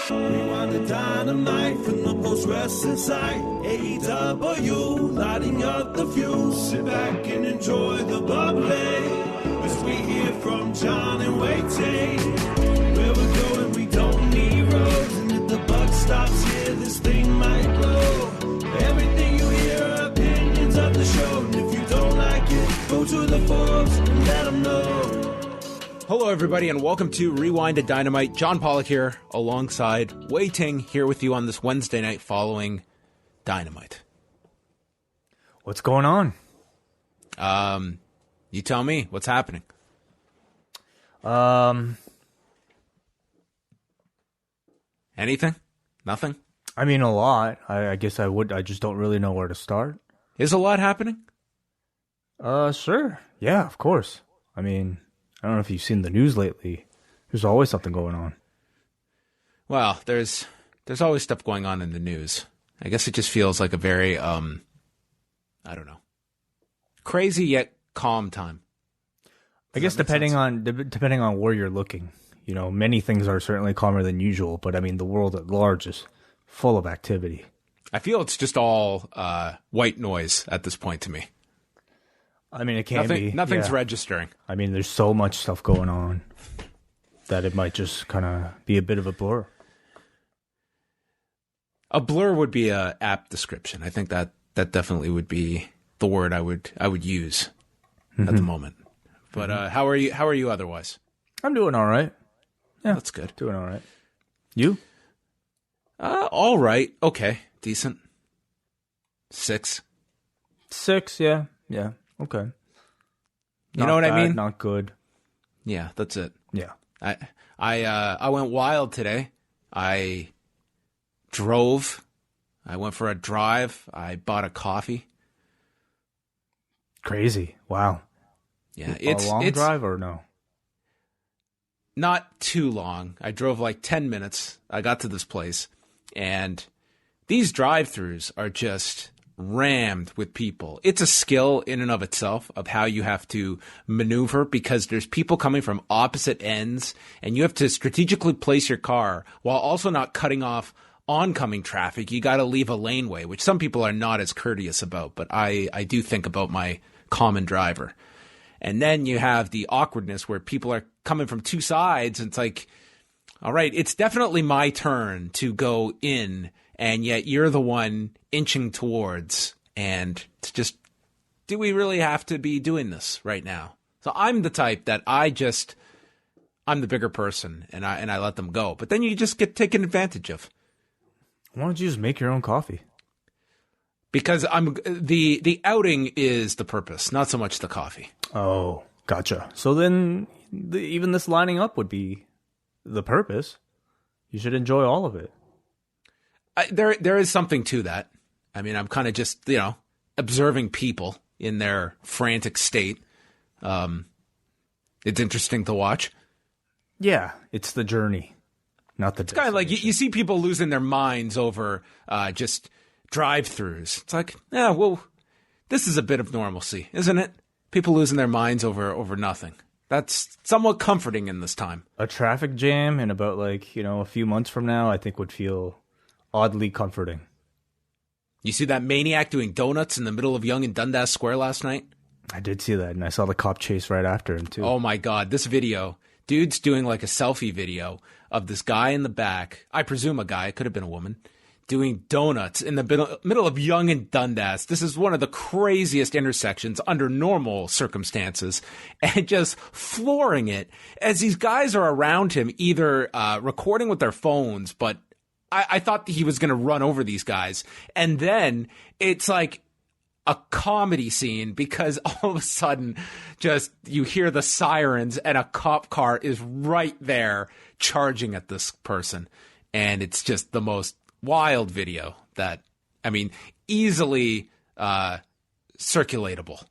Rewind-A-Dynamite from the post-wrestling site. AEW, lighting up the fuse. Sit back and enjoy the bubbly as we hear from John and Wai Ting. Where we're going, we don't need roads. And if the buck stops here, this thing might blow. Everything you hear are opinions of the show. And if you don't like it, go to the forums and let them know. Hello, everybody, and welcome to Rewind-A-Dynamite. John Pollock here, alongside Wai Ting, here with you on this Wednesday night following Dynamite. What's going on? You tell me, what's happening? Anything? Nothing? I mean, a lot. I guess I would. I just don't really know where to start. Is a lot happening? Sure. Yeah, of course. I mean, I don't know if you've seen the news lately. There's always something going on. Well, there's always stuff going on in the news. I guess it just feels like a very, I don't know, crazy yet calm time. I guess depending on where you're looking, you know, many things are certainly calmer than usual. But I mean, the world at large is full of activity. I feel it's just all white noise at this point to me. I mean, it can't be. Nothing's registering. I mean, there's so much stuff going on that it might just kind of be a bit of a blur. A blur would be a apt description. I think that definitely would be the word I would use at the moment. But how are you otherwise? I'm doing all right. Yeah, that's good. Doing all right. You? All right. Okay. Decent. 6. 6. Yeah. Okay. You know what I mean? Not good. Yeah, that's it. Yeah. I went wild today. I drove. I went for a drive. I bought a coffee. Crazy. Wow. Yeah, it's a long drive or no? Not too long. I drove like 10 minutes. I got to this place, and these drive-thrus are just rammed with people. It's a skill in and of itself of how you have to maneuver, because there's people coming from opposite ends, and you have to strategically place your car while also not cutting off oncoming traffic. You got to leave a laneway, which some people are not as courteous about, but I do think about my common driver. And then you have the awkwardness where people are coming from two sides, and it's like, all right, it's definitely my turn to go in, and yet you're the one inching towards, and it's just, do we really have to be doing this right now? So I'm the type that I'm the bigger person, and I let them go. But then you just get taken advantage of. Why don't you just make your own coffee? Because the outing is the purpose, not so much the coffee. Oh, gotcha. So then even this lining up would be the purpose. You should enjoy all of it. There is something to that. I mean, I'm kind of just, observing people in their frantic state. It's interesting to watch. Yeah, it's the journey, not the destination. It's kind of like you see people losing their minds over just drive-thrus. It's like, yeah, well, this is a bit of normalcy, isn't it? People losing their minds over nothing. That's somewhat comforting in this time. A traffic jam in about a few months from now, I think would feel oddly comforting. You see that maniac doing donuts in the middle of Yonge and Dundas Square last night? I did see that, and I saw the cop chase right after him, too. Oh, my God. This video, dude's doing like a selfie video of this guy in the back. I presume a guy, it could have been a woman, doing donuts in the middle of Yonge and Dundas. This is one of the craziest intersections under normal circumstances, and just flooring it as these guys are around him, either recording with their phones, but I thought that he was going to run over these guys. And then it's like a comedy scene, because all of a sudden just you hear the sirens and a cop car is right there charging at this person. And it's just the most wild video that, I mean, easily circulatable.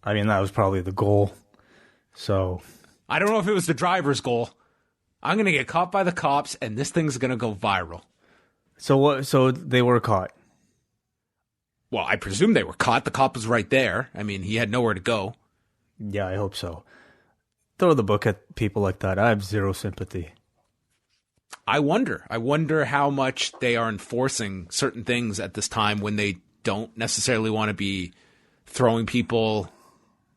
I mean, that was probably the goal. So I don't know if it was the driver's goal. I'm going to get caught by the cops, and this thing's going to go viral. So what? So they were caught? Well, I presume they were caught. The cop was right there. I mean, he had nowhere to go. Yeah, I hope so. Throw the book at people like that. I have zero sympathy. I wonder how much they are enforcing certain things at this time when they don't necessarily want to be throwing people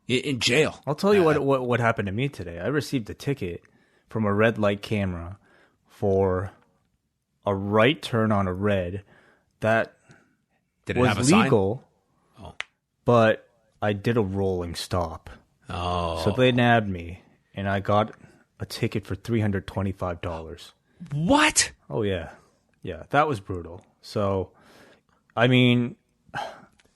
in jail. I'll tell you what happened to me today. I received a ticket from a red light camera for a right turn on a red that was legal, but I did a rolling stop. Oh. So they nabbed me, and I got a ticket for $325. What? Oh, yeah. Yeah, that was brutal. So, I mean,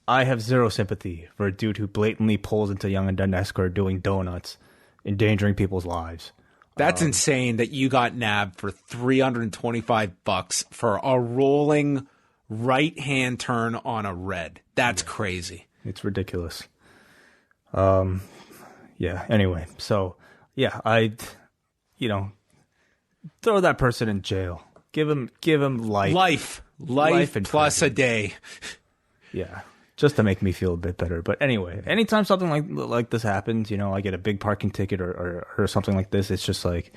I have zero sympathy for a dude who blatantly pulls into Young and Dunnescore doing donuts, endangering people's lives. That's insane that you got nabbed for $325 for a rolling right-hand turn on a red. That's crazy. It's ridiculous. Yeah, anyway. So, yeah, throw that person in jail. Give him life. Life plus a day. Yeah, just to make me feel a bit better. But anyway, anytime something like this happens, I get a big parking ticket or something like this, it's just like,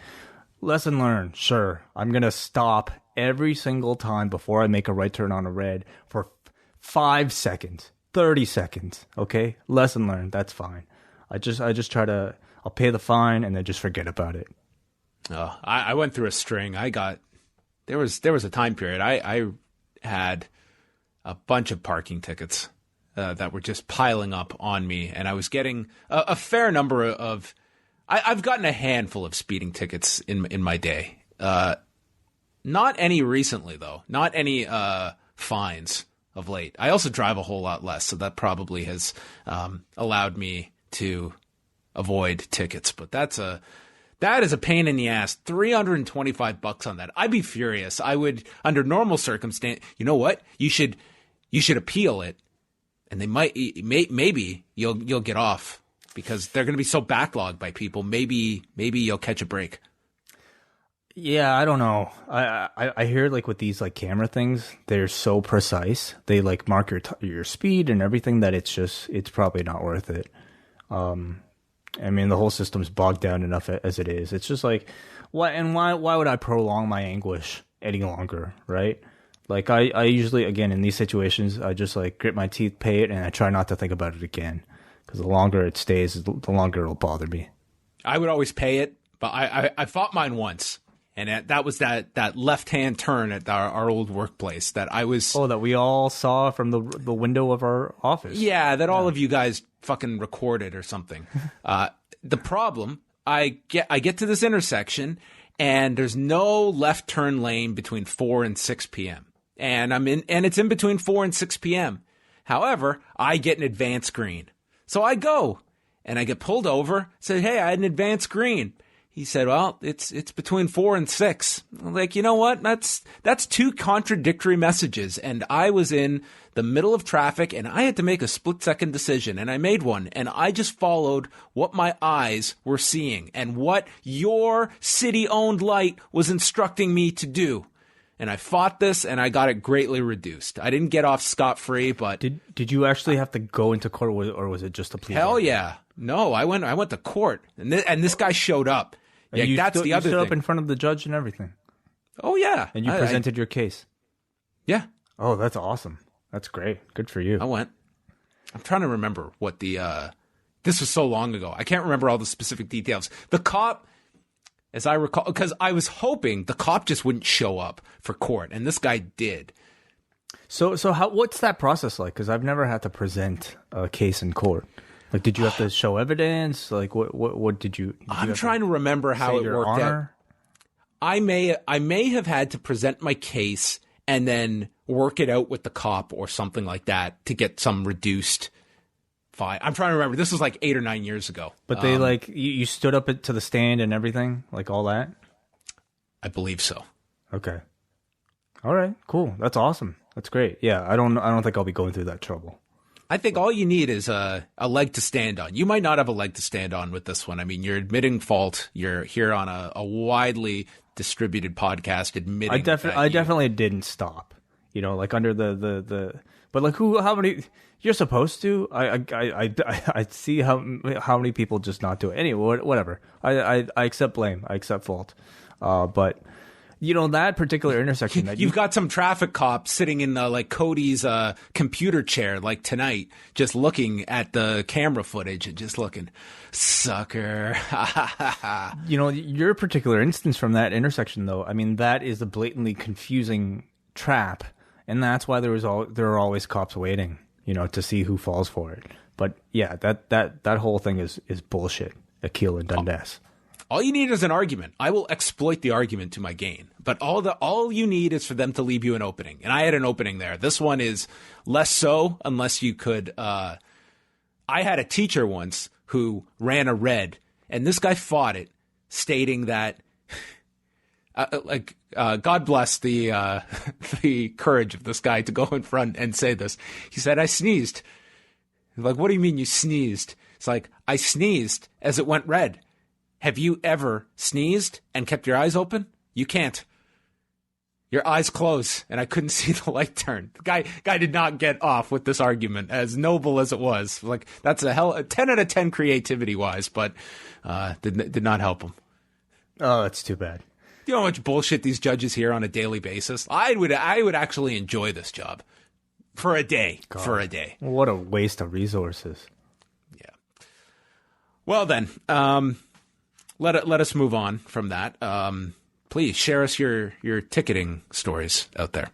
lesson learned. Sure, I'm going to stop every single time before I make a right turn on a red for 5 seconds, 30 seconds, okay? Lesson learned, that's fine. I just try to, I'll pay the fine and then just forget about it. I went through a string. There was a time period. I had a bunch of parking tickets that were just piling up on me, and I was getting a fair number of. I've gotten a handful of speeding tickets in my day. Not any recently though. Not any fines of late. I also drive a whole lot less, so that probably has allowed me to avoid tickets. But that is a pain in the ass. $325 on that. I'd be furious. I would, under normal circumstance. You know what? You should appeal it, and they maybe you'll get off because they're going to be so backlogged by people. Maybe you'll catch a break. Yeah, I don't know. I hear like with these like camera things, they're so precise. They like mark your speed and everything that it's probably not worth it. I mean, the whole system's bogged down enough as it is. It's just like, why would I prolong my anguish any longer, right? Like, I usually, again, in these situations, I just, like, grit my teeth, pay it, and I try not to think about it again. Because the longer it stays, the longer it'll bother me. I would always pay it, but I fought mine once. And that was that left-hand turn at our old workplace that I was... Oh, that we all saw from the window of our office. Yeah, that all of you guys fucking recorded or something. The problem, I get to this intersection, and there's no left turn lane between 4 and 6 p.m. And it's in between 4 and 6 p.m. However, I get an advance green. So I go, and I get pulled over, said, hey, I had an advance green. He said, well, it's between 4 and 6. I'm like, you know what? That's two contradictory messages. And I was in the middle of traffic, and I had to make a split-second decision, and I made one. And I just followed what my eyes were seeing and what your city-owned light was instructing me to do. And I fought this, and I got it greatly reduced. I didn't get off scot-free, but... Did you actually have to go into court, or was it just a plea? Hell yeah. No, I went to court, and this guy showed up. Yeah, that's the other thing. You stood up in front of the judge and everything. Oh, yeah. And you presented your case. Yeah. Oh, that's awesome. That's great. Good for you. I went. I'm trying to remember what the... this was so long ago. I can't remember all the specific details. The cop, as I recall... Because I was hoping the cop just wouldn't show up for court, and this guy did. So what's that process like? Because I've never had to present a case in court. Like, did you have to show evidence? Like, what did you? I'm trying to remember how it worked out. I may have had to present my case and then work it out with the cop or something like that to get some reduced fine. I'm trying to remember. This was like 8 or 9 years ago. But they you stood up to the stand and everything, like all that. I believe so. Okay. All right. Cool. That's awesome. That's great. Yeah. I don't think I'll be going through that trouble. I think all you need is a leg to stand on. You might not have a leg to stand on with this one. I mean, you're admitting fault. You're here on a widely distributed podcast admitting. I definitely didn't stop. Like under the but like how many you're supposed to. I see how many people just not do it. Anyway, whatever. I accept blame. I accept fault. But That particular intersection. That You've got some traffic cops sitting in like Cody's computer chair, like tonight, just looking at the camera footage and just looking, sucker. Your particular instance from that intersection, though, I mean, that is a blatantly confusing trap, and that's why there are always cops waiting, to see who falls for it. But yeah, that whole thing is bullshit. Akil and Dundas. All you need is an argument. I will exploit the argument to my gain. But all you need is for them to leave you an opening. And I had an opening there. This one is less so, unless you could. I had a teacher once who ran a red, and this guy fought it, stating that, God bless the the courage of this guy to go in front and say this. He said, "I sneezed." Like, what do you mean you sneezed? It's like, I sneezed as it went red. Have you ever sneezed and kept your eyes open? You can't. Your eyes close, and I couldn't see the light turn. The guy did not get off with this argument, as noble as it was. Like, that's a 10 out of 10 creativity-wise, but did not help him. Oh, that's too bad. You know how much bullshit these judges hear on a daily basis? I would actually enjoy this job for a day. God. For a day. What a waste of resources. Yeah. Well then, let us move on from that. Please share us your ticketing stories out there.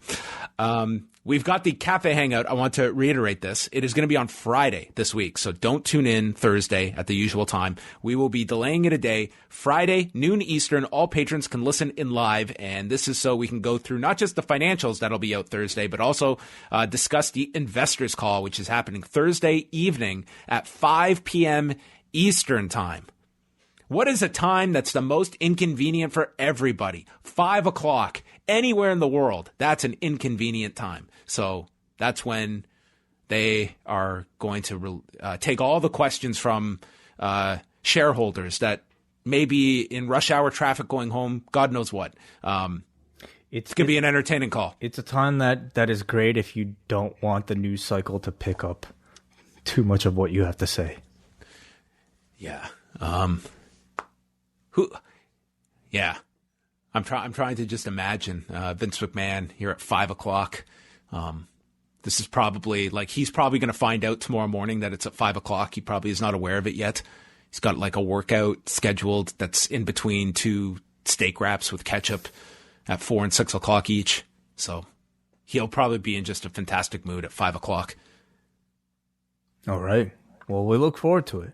We've got the Cafe Hangout. I want to reiterate this. It is going to be on Friday this week, so don't tune in Thursday at the usual time. We will be delaying it a day. Friday, noon Eastern, all patrons can listen in live, and this is so we can go through not just the financials that'll be out Thursday, but also discuss the investors call, which is happening Thursday evening at 5 p.m. Eastern time. What is a time that's the most inconvenient for everybody? 5 o'clock. Anywhere in the world, that's an inconvenient time. So that's when they are going to take all the questions from shareholders that may be in rush hour traffic going home, God knows what. It's going to be an entertaining call. It's a time that is great if you don't want the news cycle to pick up too much of what you have to say. Yeah. Yeah. I'm trying to just imagine Vince McMahon here at 5 o'clock. This is probably he's probably going to find out tomorrow morning that it's at 5 o'clock. He probably is not aware of it yet. He's got like a workout scheduled that's in between 2 steak wraps with ketchup at 4 and 6 o'clock each. So he'll probably be in just a fantastic mood at 5 o'clock. All right. Well, we look forward to it.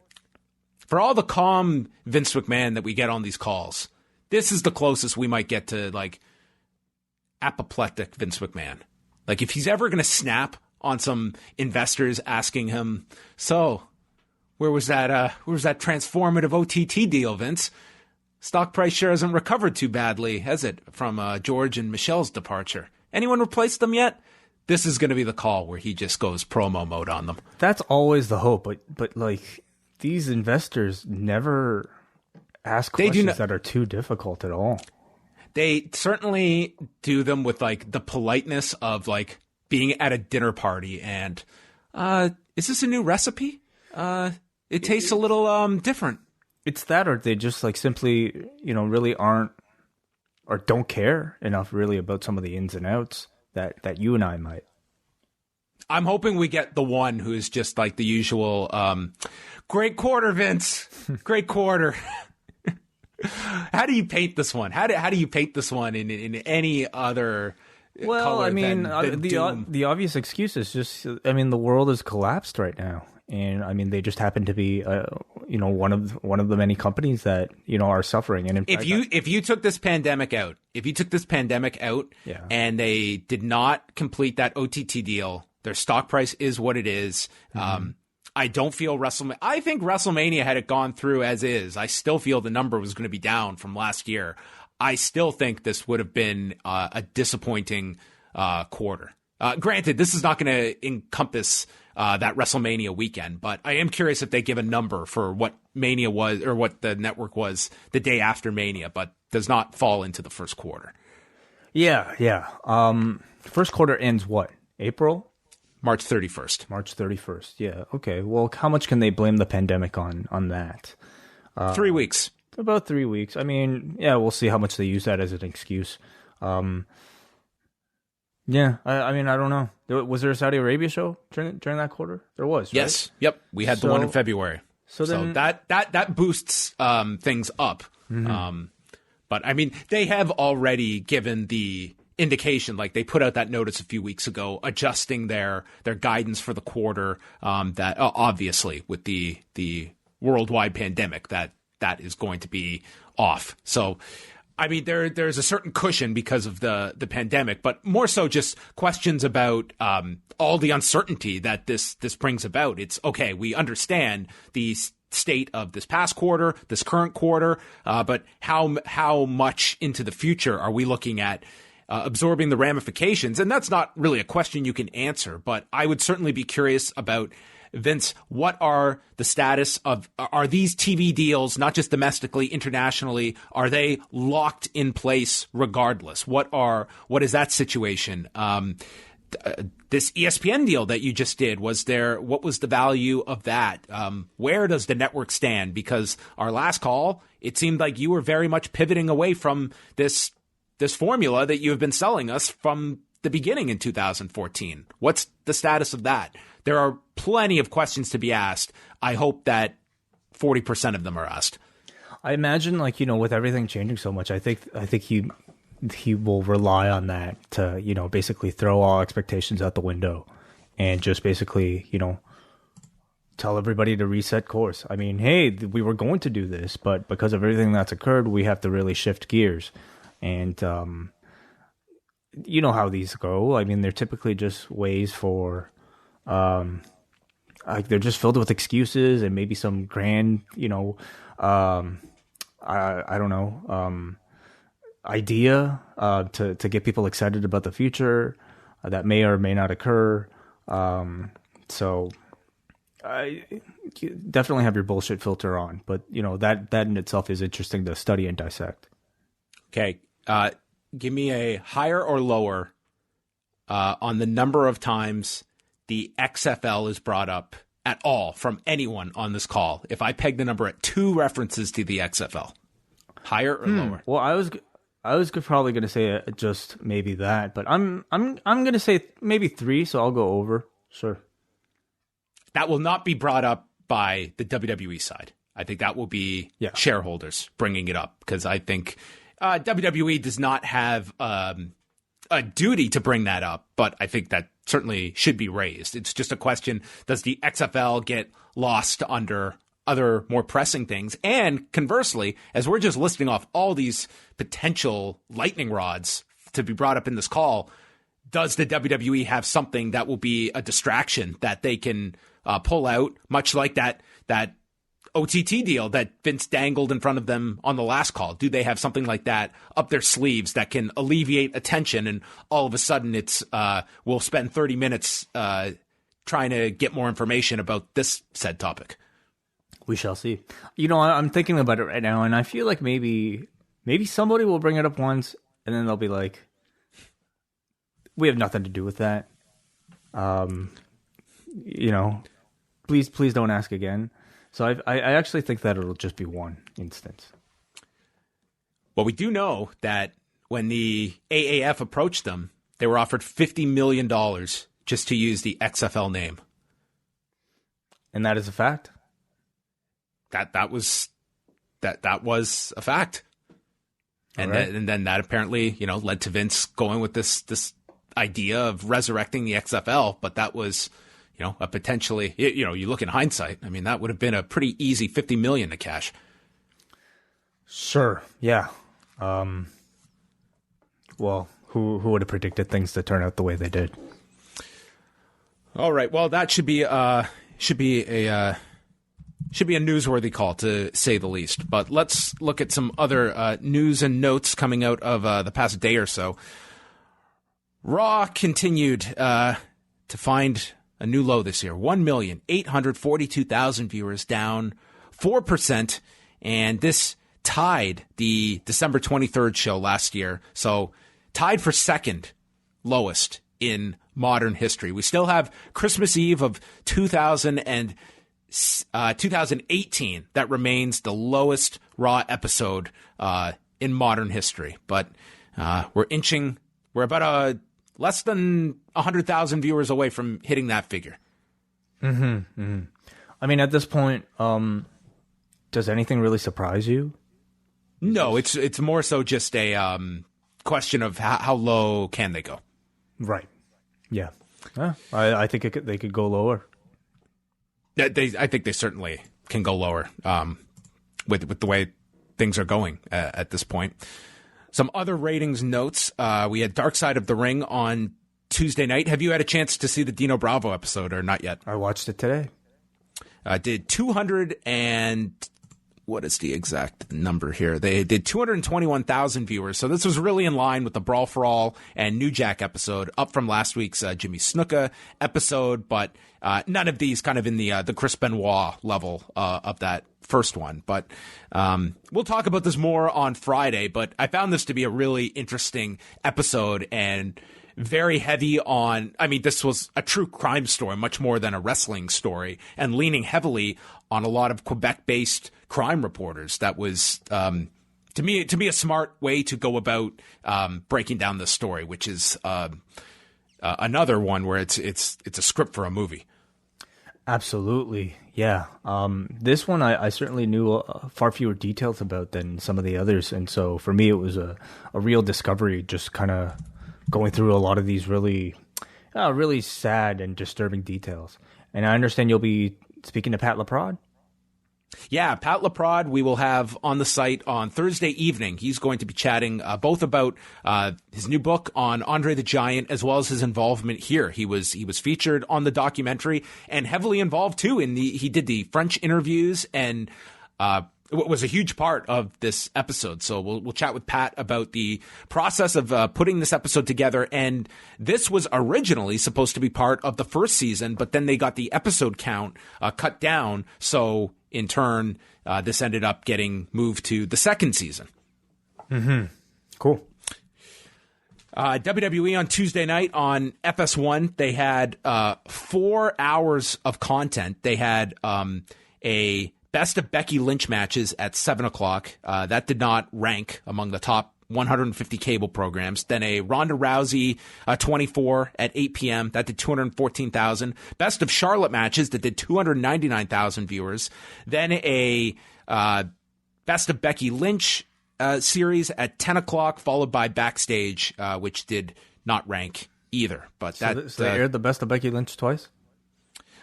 For all the calm Vince McMahon that we get on these calls, this is the closest we might get to apoplectic Vince McMahon. Like if he's ever going to snap on some investors asking him, so where was that transformative OTT deal, Vince? Stock price sure hasn't recovered too badly, has it, from George and Michelle's departure? Anyone replaced them yet? This is going to be the call where he just goes promo mode on them. That's always the hope, but these investors never ask questions that are too difficult at all. They certainly do them with the politeness of being at a dinner party and is this a new recipe? It tastes a little different. It's that, or they just simply really aren't or don't care enough really about some of the ins and outs that you and I might. I'm hoping we get the one who is just the usual great quarter, Vince. Great quarter. How do you paint this one? How do you paint this one in any other color? I mean, than the obvious excuse is just, the world has collapsed right now, and they just happen to be, one of the many companies that are suffering. And if you took this pandemic out, yeah. And they did not complete that OTT deal, their stock price is what it is. Mm-hmm. I don't feel WrestleMania. I think WrestleMania, had it gone through as is, I still feel the number was going to be down from last year. I still think this would have been a disappointing quarter. Granted, this is not going to encompass that WrestleMania weekend, but I am curious if they give a number for what Mania was or what the network was the day after Mania, but does not fall into the first quarter. Yeah. First quarter ends what? April? March 31st. March 31st. Yeah. Okay. Well, how much can they blame the pandemic on that? 3 weeks. About 3 weeks. I mean, yeah, we'll see how much they use that as an excuse. Yeah, I mean, I don't know. Was there a Saudi Arabia show during that quarter? There was, right? Yes. Yep. We had the one in February. So that boosts things up. Mm-hmm. But I mean, they have already given the indication, like they put out that notice a few weeks ago, adjusting their guidance for the quarter. That obviously with the worldwide pandemic, that is going to be off. So, I mean, there's a certain cushion because of the pandemic, but more so just questions about all the uncertainty that this brings about. It's okay, we understand the state of this past quarter, this current quarter, but how much into the future are we looking at absorbing the ramifications? And that's not really a question you can answer, but I would certainly be curious about, Vince, what are the status of, are these TV deals, not just domestically, internationally, are they locked in place regardless? What is that situation? This ESPN deal that you just did, what was the value of that? Where does the network stand? Because our last call, it seemed like you were very much pivoting away from this formula that you have been selling us from the beginning in 2014. What's the status of that? There are plenty of questions to be asked. I hope that 40% of them are asked. I imagine, with everything changing so much, I think he will rely on that to, basically throw all expectations out the window and just basically, tell everybody to reset course. I mean, hey, we were going to do this, but because of everything that's occurred, we have to really shift gears. And, you know how these go. I mean, they're typically just ways for, they're just filled with excuses and maybe some grand, I don't know, idea to get people excited about the future that may or may not occur. So I definitely have your bullshit filter on, but that in itself is interesting to study and dissect. Okay. Give me a higher or lower on the number of times the XFL is brought up at all from anyone on this call. If I peg the number at 2 references to the XFL, higher or lower? Well, I was probably going to say just maybe that, but I'm going to say maybe 3, so I'll go over. Sure. That will not be brought up by the WWE side. I think that will be shareholders bringing it up, because I think WWE does not have a duty to bring that up, but I think that certainly should be raised. It's just a question, does the XFL get lost under other more pressing things? And conversely, as we're just listing off all these potential lightning rods to be brought up in this call, does the WWE have something that will be a distraction that they can pull out, much like that OTT deal that Vince dangled in front of them on the last call? Do they have something like that up their sleeves that can alleviate attention, and all of a sudden it's we'll spend 30 minutes trying to get more information about this said topic? We shall see. I'm thinking about it right now, and I feel like maybe somebody will bring it up once, and then they'll be like, we have nothing to do with that. Please don't ask again. So I actually think that it'll just be one instance. Well, we do know that when the AAF approached them, they were offered $50 million just to use the XFL name. And that is a fact? That was a fact. And, right. And then that apparently, led to Vince going with this idea of resurrecting the XFL. But that was, a potentially, you look in hindsight, I mean, that would have been a pretty easy $50 million to cash. Sure. Yeah. Well, who would have predicted things to turn out the way they did? All right. Well, that should be a newsworthy call, to say the least. But let's look at some other news and notes coming out of the past day or so. Raw continued to find a new low this year. 1,842,000 viewers, down 4%. And this tied the December 23rd show last year. So tied for second lowest in modern history. We still have Christmas Eve of 2018 that remains the lowest Raw episode in modern history. But we're about less than 100,000 viewers away from hitting that figure. I mean, at this point, does anything really surprise you? No, it's more so just a question of how low can they go. Right. Yeah. I think they could go lower. I think they certainly can go lower with the way things are going at this point. Some other ratings notes. We had Dark Side of the Ring on Tuesday night. Have you had a chance to see the Dino Bravo episode or not yet? I watched it today. Did 200 and what is the exact number here? They did 221,000 viewers. So this was really in line with the Brawl for All and New Jack episode, up from last week's Jimmy Snuka episode, but none of these kind of in the Chris Benoit level of that first one. But we'll talk about this more on Friday, but I found this to be a really interesting episode and very heavy on, I mean, this was a true crime story, much more than a wrestling story, and leaning heavily on a lot of Quebec-based crime reporters. That was, to me, a smart way to go about breaking down this story, which is another one where it's a script for a movie. Absolutely, yeah. This one I certainly knew far fewer details about than some of the others, and so for me it was a real discovery, just kind of going through a lot of these really sad and disturbing details. And I understand you'll be speaking to Pat LaPrade? Yeah, Pat LaPrade we will have on the site on Thursday evening. He's going to be chatting both about his new book on Andre the Giant as well as his involvement here. He was featured on the documentary and heavily involved too he did the French interviews and was a huge part of this episode. So we'll chat with Pat about the process of putting this episode together. And this was originally supposed to be part of the first season, but then they got the episode count cut down. So in turn, this ended up getting moved to the second season. Cool. WWE on Tuesday night on FS1, they had 4 hours of content. They had a Best of Becky Lynch matches at 7 o'clock. That did not rank among the top 150 cable programs. Then a Ronda Rousey 24 at 8 p.m. That did 214,000. Best of Charlotte matches that did 299,000 viewers. Then a Best of Becky Lynch series at 10 o'clock, followed by Backstage, which did not rank either. But so they aired the Best of Becky Lynch twice?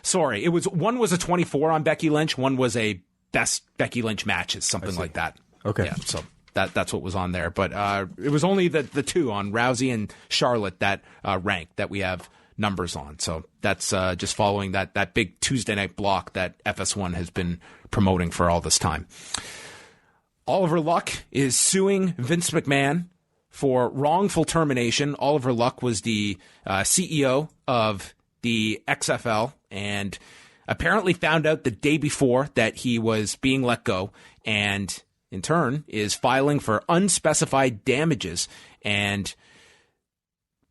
Sorry, one was a 24 on Becky Lynch, one was a Best Becky Lynch matches, something like that. Okay. Yeah, so that's what was on there. But it was only the two on Rousey and Charlotte that ranked, that we have numbers on. So that's just following that big Tuesday night block that FS1 has been promoting for all this time. Oliver Luck is suing Vince McMahon for wrongful termination. Oliver Luck was the CEO of the XFL and apparently found out the day before that he was being let go, and in turn is filing for unspecified damages. And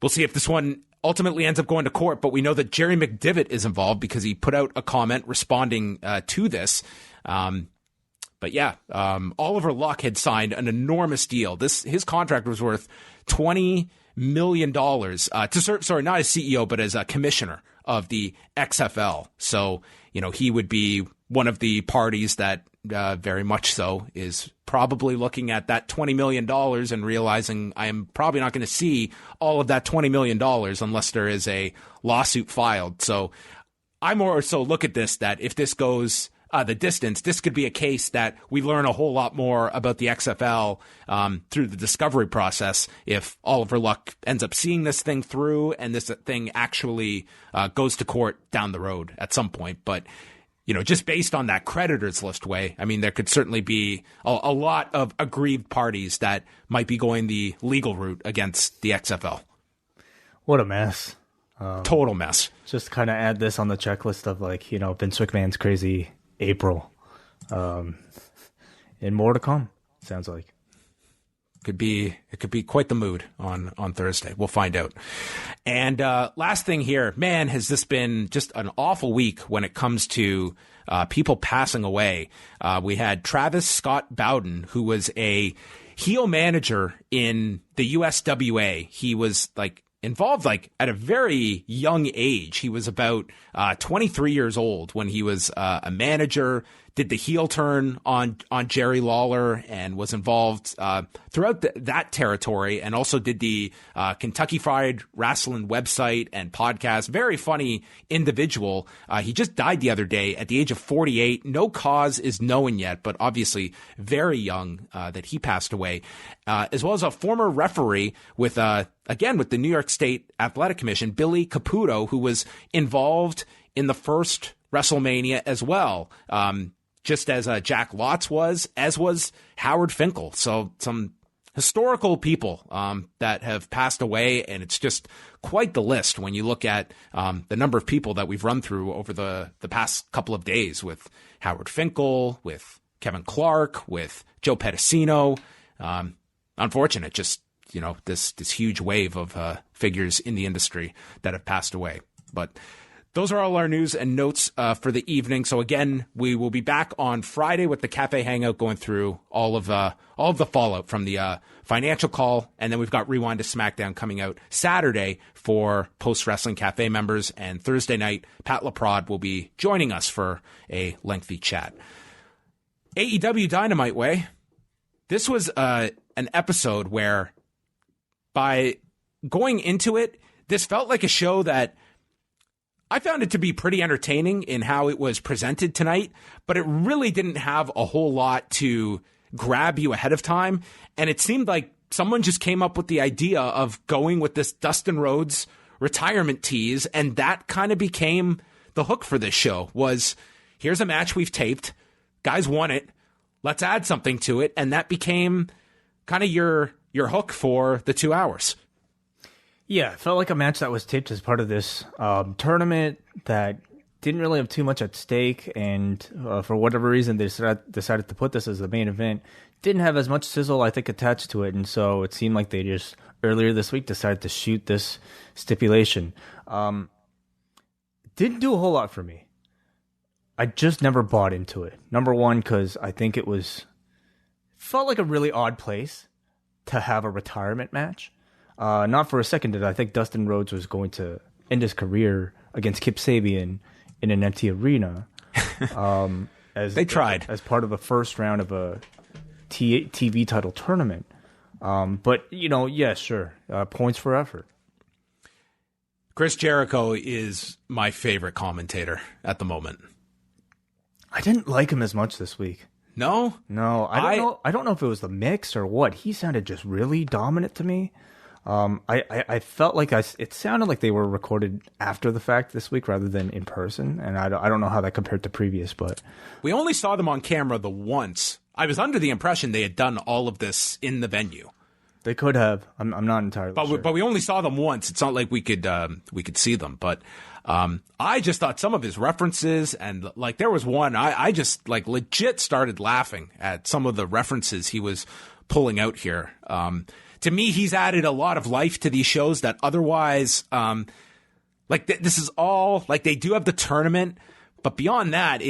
we'll see if this one ultimately ends up going to court, but we know that Jerry McDevitt is involved because he put out a comment responding to this. But yeah, Oliver Luck had signed an enormous deal. His contract was worth $20 million to serve, sorry, not as CEO, but as a commissioner of the XFL. So, he would be one of the parties that very much so is probably looking at that $20 million and realizing I am probably not going to see all of that $20 million unless there is a lawsuit filed. So I more so look at this, that if this goes the distance, this could be a case that we learn a whole lot more about the XFL through the discovery process if Oliver Luck ends up seeing this thing through and this thing actually goes to court down the road at some point. But, just based on that creditors list way, I mean, there could certainly be a lot of aggrieved parties that might be going the legal route against the XFL. What a mess. Total mess. Just kind of add this on the checklist of Vince McMahon's crazy April, and more to come. Sounds like it could be quite the mood on Thursday. We'll find out. And last thing here, man, has this been just an awful week when it comes to people passing away. We had Travis Scott Bowden, who was a heel manager in the USWA. He was like involved like at a very young age. He was about 23 years old when he was a manager, did the heel turn on Jerry Lawler, and was involved throughout that territory, and also did the Kentucky Fried Wrestling website and podcast. Very funny individual. He just died the other day at the age of 48. No cause is known yet, but obviously very young that he passed away, as well as a former referee with again with the New York State Athletic Commission, Billy Caputo, who was involved in the first WrestleMania as well. Just as Jack Lotz was, as was Howard Finkel. So some historical people that have passed away, and it's just quite the list when you look at the number of people that we've run through over the past couple of days, with Howard Finkel, with Kevin Clark, with Joe Pedicino. Unfortunate, just, you know, this huge wave of figures in the industry that have passed away. But those are all our news and notes for the evening. So again, we will be back on Friday with the Cafe Hangout, going through all of the fallout from the financial call, and then we've got Rewind to SmackDown coming out Saturday for Post Wrestling Cafe members, and Thursday night Pat LaPrade will be joining us for a lengthy chat. AEW Dynamite way. This was an episode where, by going into it, this felt like a show that I found it to be pretty entertaining in how it was presented tonight, but it really didn't have a whole lot to grab you ahead of time. And it seemed like someone just came up with the idea of going with this Dustin Rhodes retirement tease, and that kind of became the hook for this show. Was, here's a match we've taped, guys won it, let's add something to it, and that became kind of your hook for the 2 hours. Yeah, it felt like a match that was taped as part of this tournament that didn't really have too much at stake, and for whatever reason, they decided to put this as the main event. Didn't have as much sizzle, I think, attached to it, and so it seemed like they just, earlier this week, decided to shoot this stipulation. Didn't do a whole lot for me. I just never bought into it. Number one, because I think it felt like a really odd place to have a retirement match. Not for a second did I think Dustin Rhodes was going to end his career against Kip Sabian in an empty arena. They tried. As part of the first round of a TV title tournament. But, you know, yeah, sure. Points for effort. Chris Jericho is my favorite commentator at the moment. I didn't like him as much this week. No? No, I don't know if it was the mix or what. He sounded just really dominant to me. I felt like it sounded like they were recorded after the fact this week rather than in person, and I don't know how that compared to previous, but we only saw them on camera the once. I was under the impression they had done all of this in the venue. They could have. I'm not entirely sure. But we only saw them once. It's not like we could see them. But I just thought some of his references, and like there was one, I just like legit started laughing at some of the references he was pulling out here. To me, he's added a lot of life to these shows that otherwise, this is all, like, they do have the tournament, but beyond that,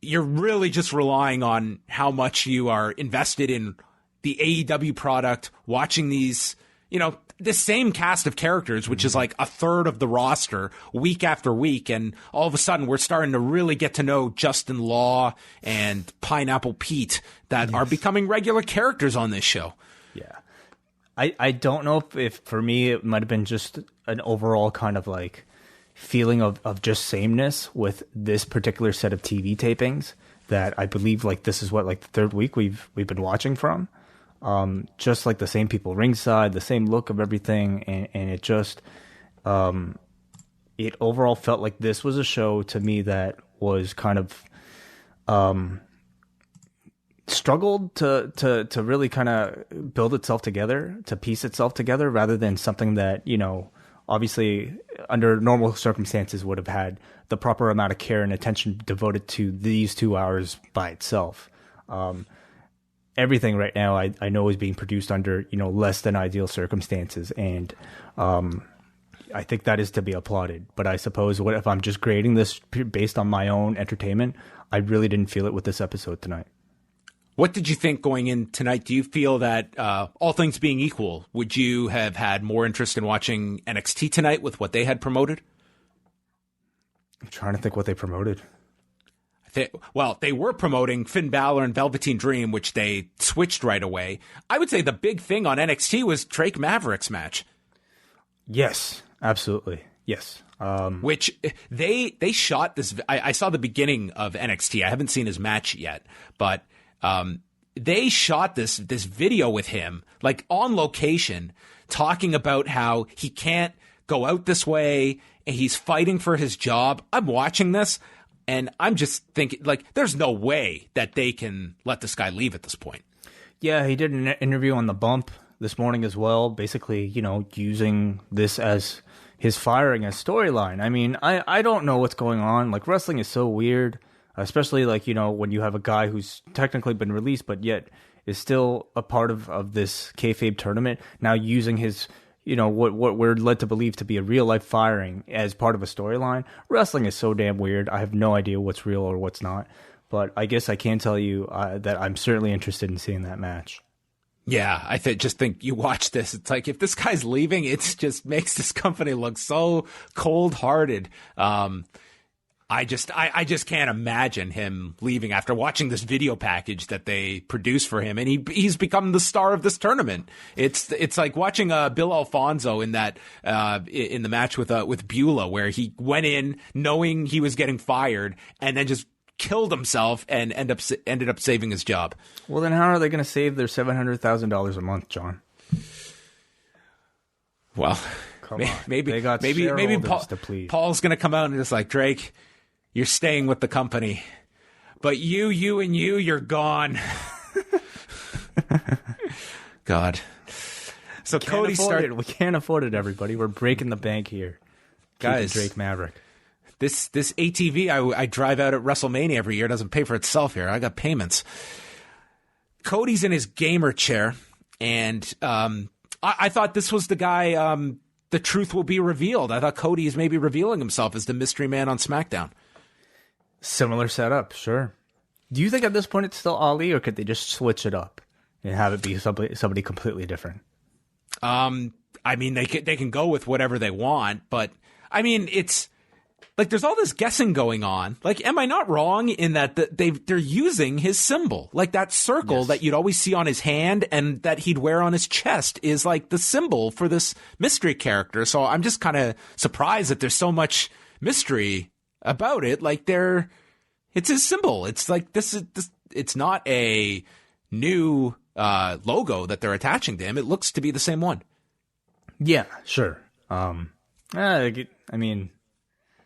you're really just relying on how much you are invested in the AEW product, watching these, you know, the same cast of characters, which is like a third of the roster week after week. And all of a sudden we're starting to really get to know Justin Law and Pineapple Pete that are becoming regular characters on this show. Yeah. I don't know if for me it might have been just an overall kind of like feeling of just sameness with this particular set of TV tapings that I believe like this is what like the third week we've been watching from. Just like the same people ringside, the same look of everything, and it just it overall felt like this was a show to me that was kind of struggled to really kind of build itself together, to piece itself together, rather than something that, you know, obviously under normal circumstances would have had the proper amount of care and attention devoted to these 2 hours by itself. Everything right now I know is being produced under, you know, less than ideal circumstances, and I think that is to be applauded. But I suppose what if I'm just grading this based on my own entertainment? I really didn't feel it with this episode tonight. What did you think going in tonight? Do you feel that, all things being equal, would you have had more interest in watching NXT tonight with what they had promoted? I'm trying to think what they promoted. They were promoting Finn Balor and Velveteen Dream, which they switched right away. I would say the big thing on NXT was Drake Maverick's match. Yes, absolutely. Yes. Which they shot this. I saw the beginning of NXT. I haven't seen his match yet, but they shot this video with him like on location, talking about how he can't go out this way and he's fighting for his job. I'm watching this and I'm just thinking, like, there's no way that they can let this guy leave at this point. Yeah, he did an interview on The Bump this morning as well, basically, using this as his firing as storyline. I mean, I don't know what's going on. Like, wrestling is so weird, especially like, when you have a guy who's technically been released, but yet is still a part of this kayfabe tournament, now using his, what we're led to believe to be a real life firing as part of a storyline. Wrestling is so damn weird. I have no idea what's real or what's not, but I guess I can tell you that I'm certainly interested in seeing that match. Yeah, I just think you watch this. It's like if this guy's leaving, it just makes this company look so cold-hearted. I just can't imagine him leaving after watching this video package that they produced for him, and he's become the star of this tournament. It's like watching Bill Alfonso in that in the match with Beulah, where he went in knowing he was getting fired, and then just killed himself and ended up saving his job. Well, then how are they going to save their $700,000 a month, John? Well, maybe Paul's going to come out and just like, Drake, you're staying with the company, but you're gone. God. So Cody started. We can't afford it, everybody. We're breaking the bank here, guys. Drake Maverick. This ATV I drive out at WrestleMania every year doesn't pay for itself here. I got payments. Cody's in his gamer chair, and I thought this was the guy. The truth will be revealed. I thought Cody is maybe revealing himself as the mystery man on SmackDown. Similar setup, sure. Do you think at this point it's still Ali, or could they just switch it up and have it be somebody completely different? I mean, they can go with whatever they want, but I mean, it's like there's all this guessing going on. Like, am I not wrong in that they're using his symbol? Like that circle that you'd always see on his hand and that he'd wear on his chest is like the symbol for this mystery character. So I'm just kind of surprised that there's so much mystery about it. Like it's his symbol. It's like this. It's not a new logo that they're attaching to him. It looks to be the same one. Yeah, sure. I mean,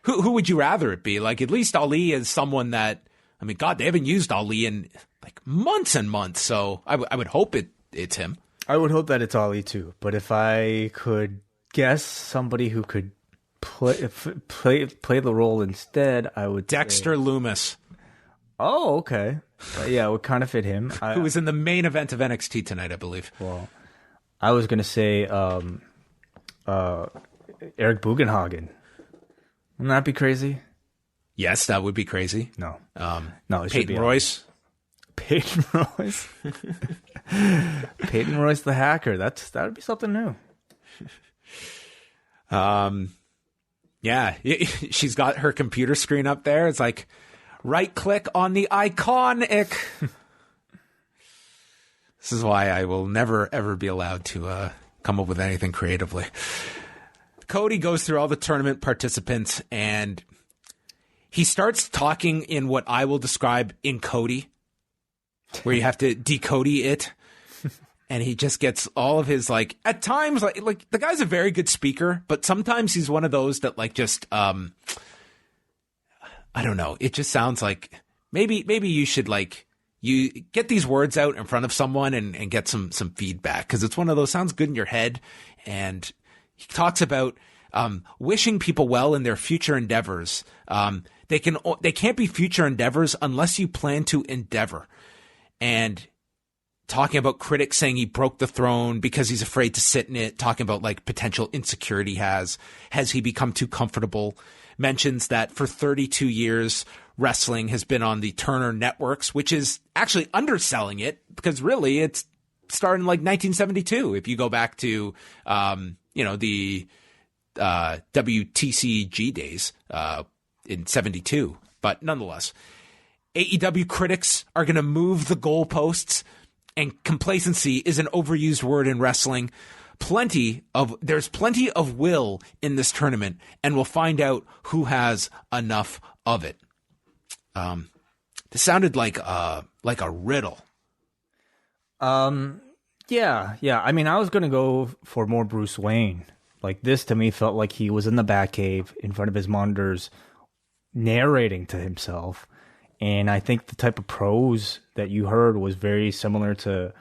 who would you rather it be? Like, at least Ali is someone that, I mean, God, they haven't used Ali in like months and months. So I would hope it's him. I would hope that it's Ali too. But if I could guess somebody who could play the role instead, I would Dexter Lumis. Oh, okay. Yeah, it would kind of fit him. Who was in the main event of NXT tonight, I believe. Well, I was going to say Eric Bugenhagen. Wouldn't that be crazy? Yes, that would be crazy. No. No, it Peyton Royce. Peyton Royce. Peyton Royce the hacker. That would be something new. Yeah, she's got her computer screen up there. It's like, right click on the iconic. This is why I will never, ever be allowed to come up with anything creatively. Cody goes through all the tournament participants, and he starts talking in what I will describe in Cody, where you have to decode it. And he just gets all of his, like, at times, like the guy's a very good speaker, but sometimes he's one of those that, like, just, I don't know. It just sounds like maybe you should, like, you get these words out in front of someone and get some feedback, because it's one of those, sounds good in your head. And he talks about wishing people well in their future endeavors. They can't be future endeavors unless you plan to endeavor. And talking about critics saying he broke the throne because he's afraid to sit in it, talking about like potential insecurity has he become too comfortable, mentions that for 32 years, wrestling has been on the Turner networks, which is actually underselling it because really it's starting like 1972. If you go back to, the WTCG days in 72, but nonetheless, AEW critics are going to move the goalposts, and complacency is an overused word in wrestling. There's plenty of will in this tournament, and we'll find out who has enough of it. This sounded like a riddle. Yeah. I mean, I was going to go for more Bruce Wayne. Like, this to me felt like he was in the Batcave in front of his monitors narrating to himself. And I think the type of prose that you heard was very similar to,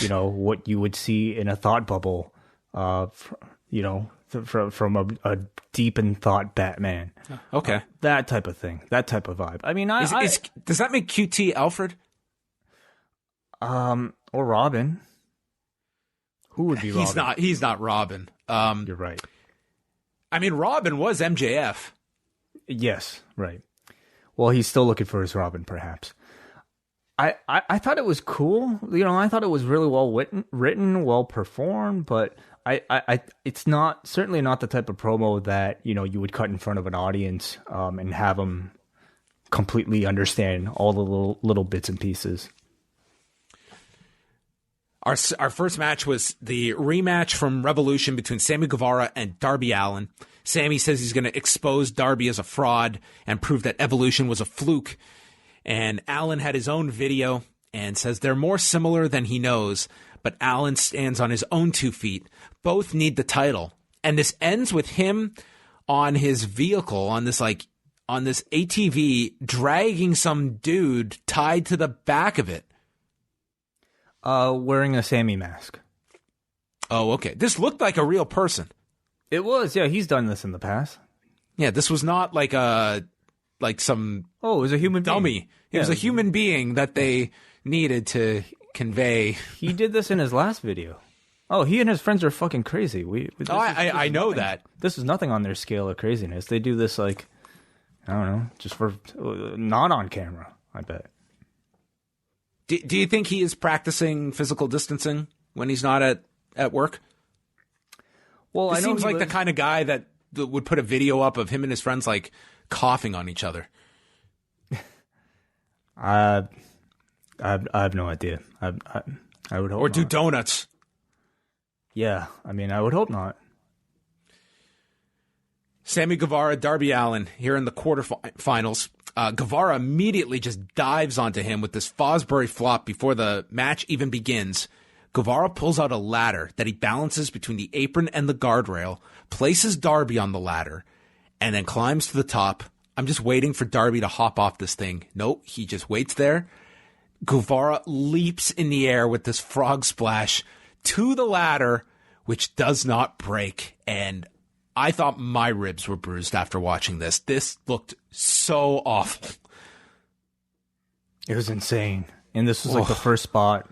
what you would see in a thought bubble, from a deep in thought Batman. Okay. That type of thing. That type of vibe. I mean, does that make QT Alfred? Or Robin. Who would be Robin? He's not Robin. You're right. I mean, Robin was MJF. Yes, right. Well, he's still looking for his Robin, perhaps. I thought it was cool. I thought it was really well written, well performed, but it's certainly not the type of promo that, you would cut in front of an audience and have them completely understand all the little bits and pieces. Our first match was the rematch from Revolution between Sammy Guevara and Darby Allin. Sammy says he's going to expose Darby as a fraud and prove that Evolution was a fluke. And Allin had his own video and says they're more similar than he knows, but Allin stands on his own 2 feet. Both need the title. And this ends with him on his vehicle, on this ATV, dragging some dude tied to the back of it. Wearing a Sammy mask. Oh, okay. This looked like a real person. It was, yeah. He's done this in the past. Yeah, this was not like some. Oh, it was a human dummy. being. It was a human being that they needed to convey. He did this in his last video. Oh, he and his friends are fucking crazy. I know nothing. that. This is nothing on their scale of craziness. They do this I don't know, just for not on camera. I bet. Do you think he is practicing physical distancing when he's not at work? Well, I know seems like the kind of guy that would put a video up of him and his friends like coughing on each other. I have no idea. I would hope. Or do donuts. Yeah, I mean, I would hope not. Sammy Guevara, Darby Allin here in the quarterfinals. Guevara immediately just dives onto him with this Fosbury flop before the match even begins. Guevara pulls out a ladder that he balances between the apron and the guardrail, places Darby on the ladder, and then climbs to the top. I'm just waiting for Darby to hop off this thing. Nope, he just waits there. Guevara leaps in the air with this frog splash to the ladder, which does not break. And I thought my ribs were bruised after watching this. This looked so awful. It was insane. And this was like the first spot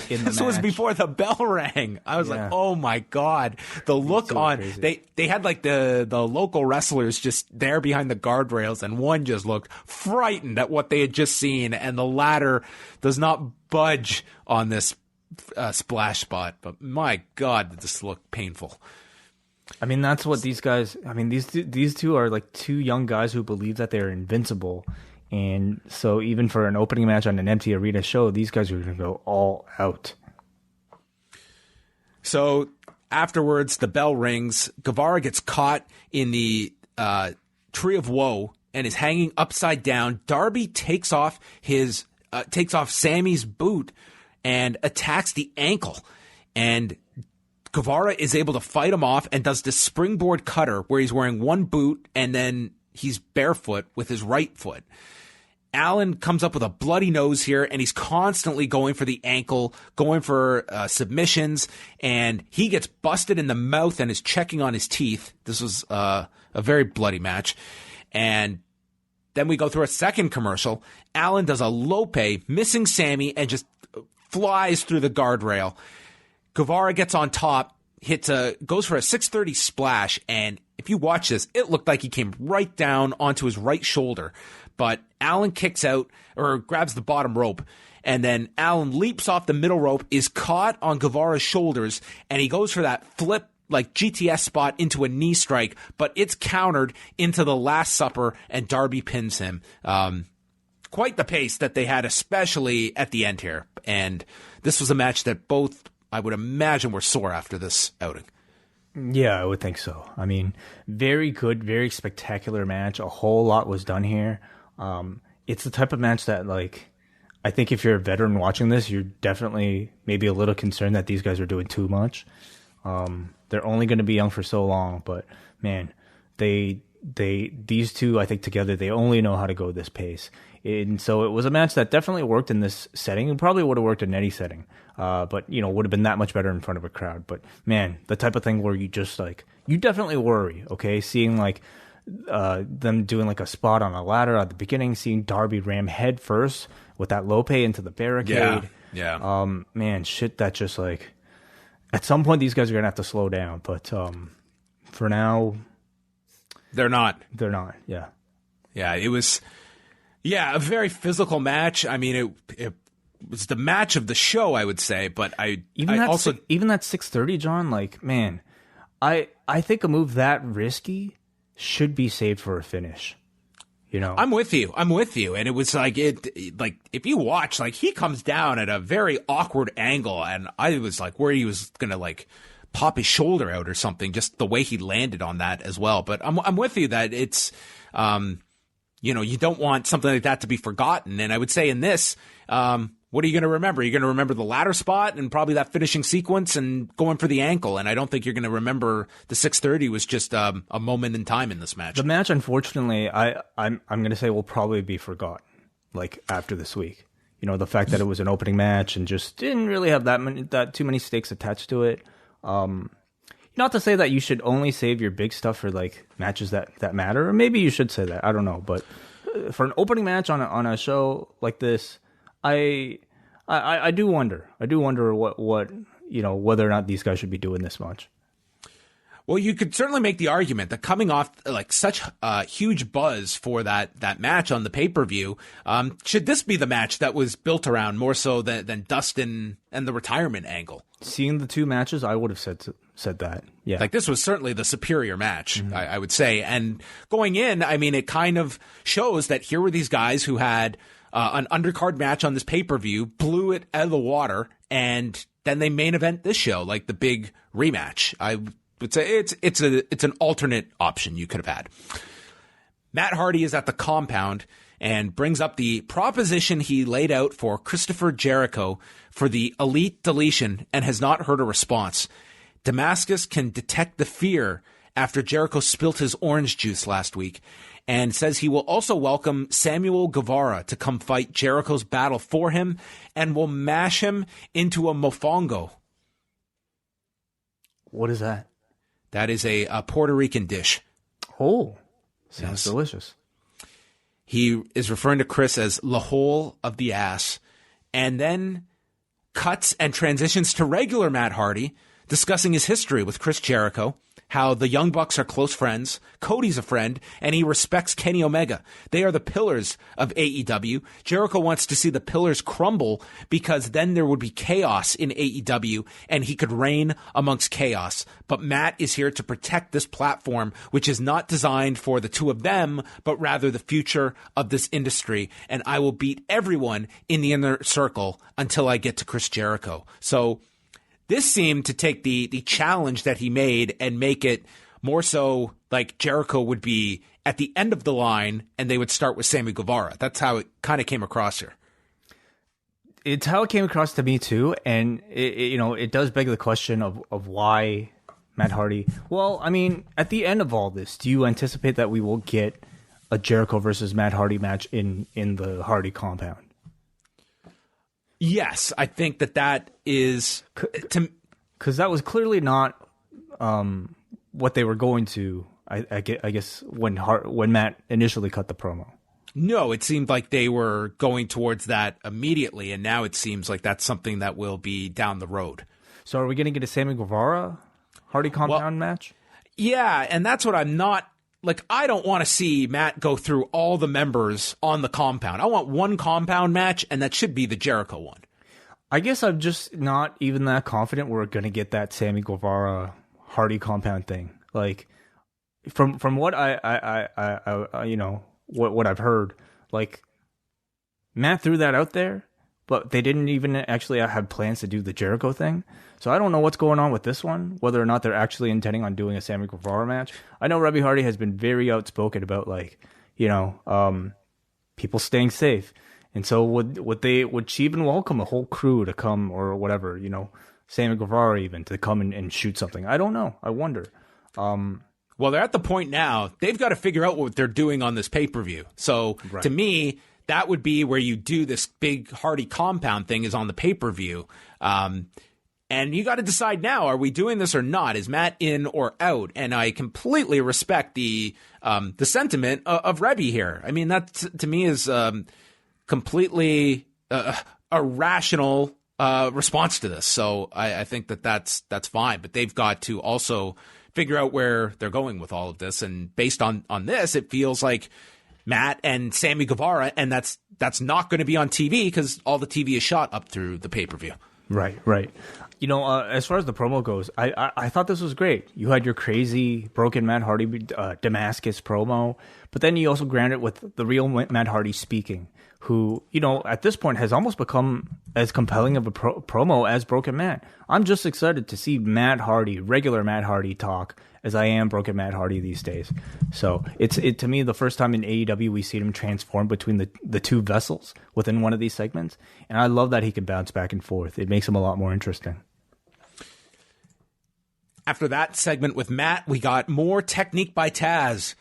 in the This match. was before the bell rang. I was like, oh my God. The look on crazy. They had like the local wrestlers just there behind the guardrails, and one just looked frightened at what they had just seen, and the ladder does not budge on this splash spot. But my God, did this look painful. I mean, that's what these guys, these two are like two young guys who believe that they're invincible. And so even for an opening match on an empty arena show, these guys are going to go all out. So afterwards, the bell rings. Guevara gets caught in the Tree of Woe and is hanging upside down. Darby takes off Sammy's boot and attacks the ankle. And Guevara is able to fight him off and does this springboard cutter where he's wearing one boot and then he's barefoot with his right foot. Allin comes up with a bloody nose here, and he's constantly going for the ankle, going for submissions, and he gets busted in the mouth and is checking on his teeth. This was a very bloody match. And then we go through a second commercial. Allin does a lope, missing Sammy, and just flies through the guardrail. Guevara gets on top, goes for a 630 splash, and if you watch this, it looked like he came right down onto his right shoulder. But Allin kicks out, or grabs the bottom rope, and then Allin leaps off the middle rope, is caught on Guevara's shoulders, and he goes for that flip, like GTS spot into a knee strike, but it's countered into the Last Supper, and Darby pins him. Quite the pace that they had, especially at the end here. And this was a match that both, I would imagine, were sore after this outing. Yeah, I would think so. I mean, very good, very spectacular match. A whole lot was done here. It's the type of match that, like, I think if you're a veteran watching this, you're definitely maybe a little concerned that these guys are doing too much. They're only going to be young for so long, but man, these two, I think together, they only know how to go this pace. And so it was a match that definitely worked in this setting, and probably would have worked in any setting. But would have been that much better in front of a crowd. But man, the type of thing where you just you definitely worry, okay? Seeing them doing like a spot on a ladder at the beginning, seeing Darby ram head first with that Lope into the barricade. Yeah. Man, shit, that just at some point these guys are gonna have to slow down. But for now, they're not. Yeah. Yeah, it was. Yeah, a very physical match. I mean, it was the match of the show, I would say. But even that 630, John. Man, I think a move that risky should be saved for a finish. I'm with you, and it was if you watch, he comes down at a very awkward angle, and I was worried he was gonna pop his shoulder out or something, just the way he landed on that as well. But I'm with you that it's. You don't want something like that to be forgotten. And I would say in this, what are you going to remember? You're going to remember the ladder spot and probably that finishing sequence and going for the ankle. And I don't think you're going to remember the 630 was just a moment in time in this match. The match, unfortunately, I'm going to say will probably be forgotten, after this week. The fact that it was an opening match and just didn't really have that too many stakes attached to it. Not to say that you should only save your big stuff for matches that matter, or maybe you should say that. I don't know, but for an opening match on a show like this, I do wonder. I do wonder what whether or not these guys should be doing this much. Well, you could certainly make the argument that coming off such a huge buzz for that match on the pay-per-view, should this be the match that was built around more so than Dustin and the retirement angle? Seeing the two matches, I would have said that. Yeah. This was certainly the superior match, I would say. And going in, I mean, it kind of shows that here were these guys who had an undercard match on this pay-per-view, blew it out of the water, and then they main event this show, the big rematch. I would say it's an alternate option you could have had. Matt Hardy is at the compound and brings up the proposition he laid out for Christopher Jericho for the Elite deletion and has not heard a response. Damascus can detect the fear after Jericho spilt his orange juice last week and says he will also welcome Samuel Guevara to come fight Jericho's battle for him and will mash him into a mofongo. What is that? That is a Puerto Rican dish. Oh, sounds delicious. He is referring to Chris as the hole of the ass, and then cuts and transitions to regular Matt Hardy, discussing his history with Chris Jericho, how the Young Bucks are close friends, Cody's a friend, and he respects Kenny Omega. They are the pillars of AEW. Jericho wants to see the pillars crumble because then there would be chaos in AEW and he could reign amongst chaos. But Matt is here to protect this platform, which is not designed for the two of them, but rather the future of this industry. And I will beat everyone in the inner circle until I get to Chris Jericho. So this seemed to take the challenge that he made and make it more so like Jericho would be at the end of the line and they would start with Sammy Guevara. That's how it kind of came across here. It's how it came across to me too. And it does beg the question of why Matt Hardy. Well, I mean, at the end of all this, do you anticipate that we will get a Jericho versus Matt Hardy match in the Hardy compound? Yes, I think that is because that was clearly not what they were going to. I guess when Matt initially cut the promo. No, it seemed like they were going towards that immediately, and now it seems like that's something that will be down the road. So are we going to get a Sammy Guevara Hardy compound match? Yeah, and that's what I'm not... Like, I don't want to see Matt go through all the members on the compound. I want one compound match, and that should be the Jericho one. I guess I'm just not even that confident we're going to get that Sammy Guevara Hardy compound thing. Like, from what I you know, what I've heard, like, Matt threw that out there, but they didn't even actually have plans to do the Jericho thing. So I don't know what's going on with this one, whether or not they're actually intending on doing a Sammy Guevara match. I know Rebby Hardy has been very outspoken about, like, you know, people staying safe. And so would she even welcome a whole crew to come, or whatever, you know, Sammy Guevara even, to come and shoot something? I don't know. I wonder. Well, they're at the point now, they've got to figure out what they're doing on this pay-per-view. So to me, that would be where you do this big Hardy compound thing, is on the pay-per-view. And you got to decide now, are we doing this or not? Is Matt in or out? And I completely respect the sentiment of Rebby here. I mean, that to me is completely a rational response to this. So I think that's fine. But they've got to also figure out where they're going with all of this. And based on this, it feels like Matt and Sammy Guevara, and that's not going to be on TV because all the TV is shot up through the pay-per-view. Right. You know, as far as the promo goes, I thought this was great. You had your crazy broken Matt Hardy Damascus promo, but then you also grounded it with the real Matt Hardy speaking, who, you know, at this point has almost become as compelling of a promo as Broken Matt. I'm just excited to see Matt Hardy, regular Matt Hardy, talk as I am Broken Matt Hardy these days. So it's to me the first time in AEW we see him transform between the two vessels within one of these segments, and I love that he can bounce back and forth. It makes him a lot more interesting. After that segment with Matt, we got more technique by Taz,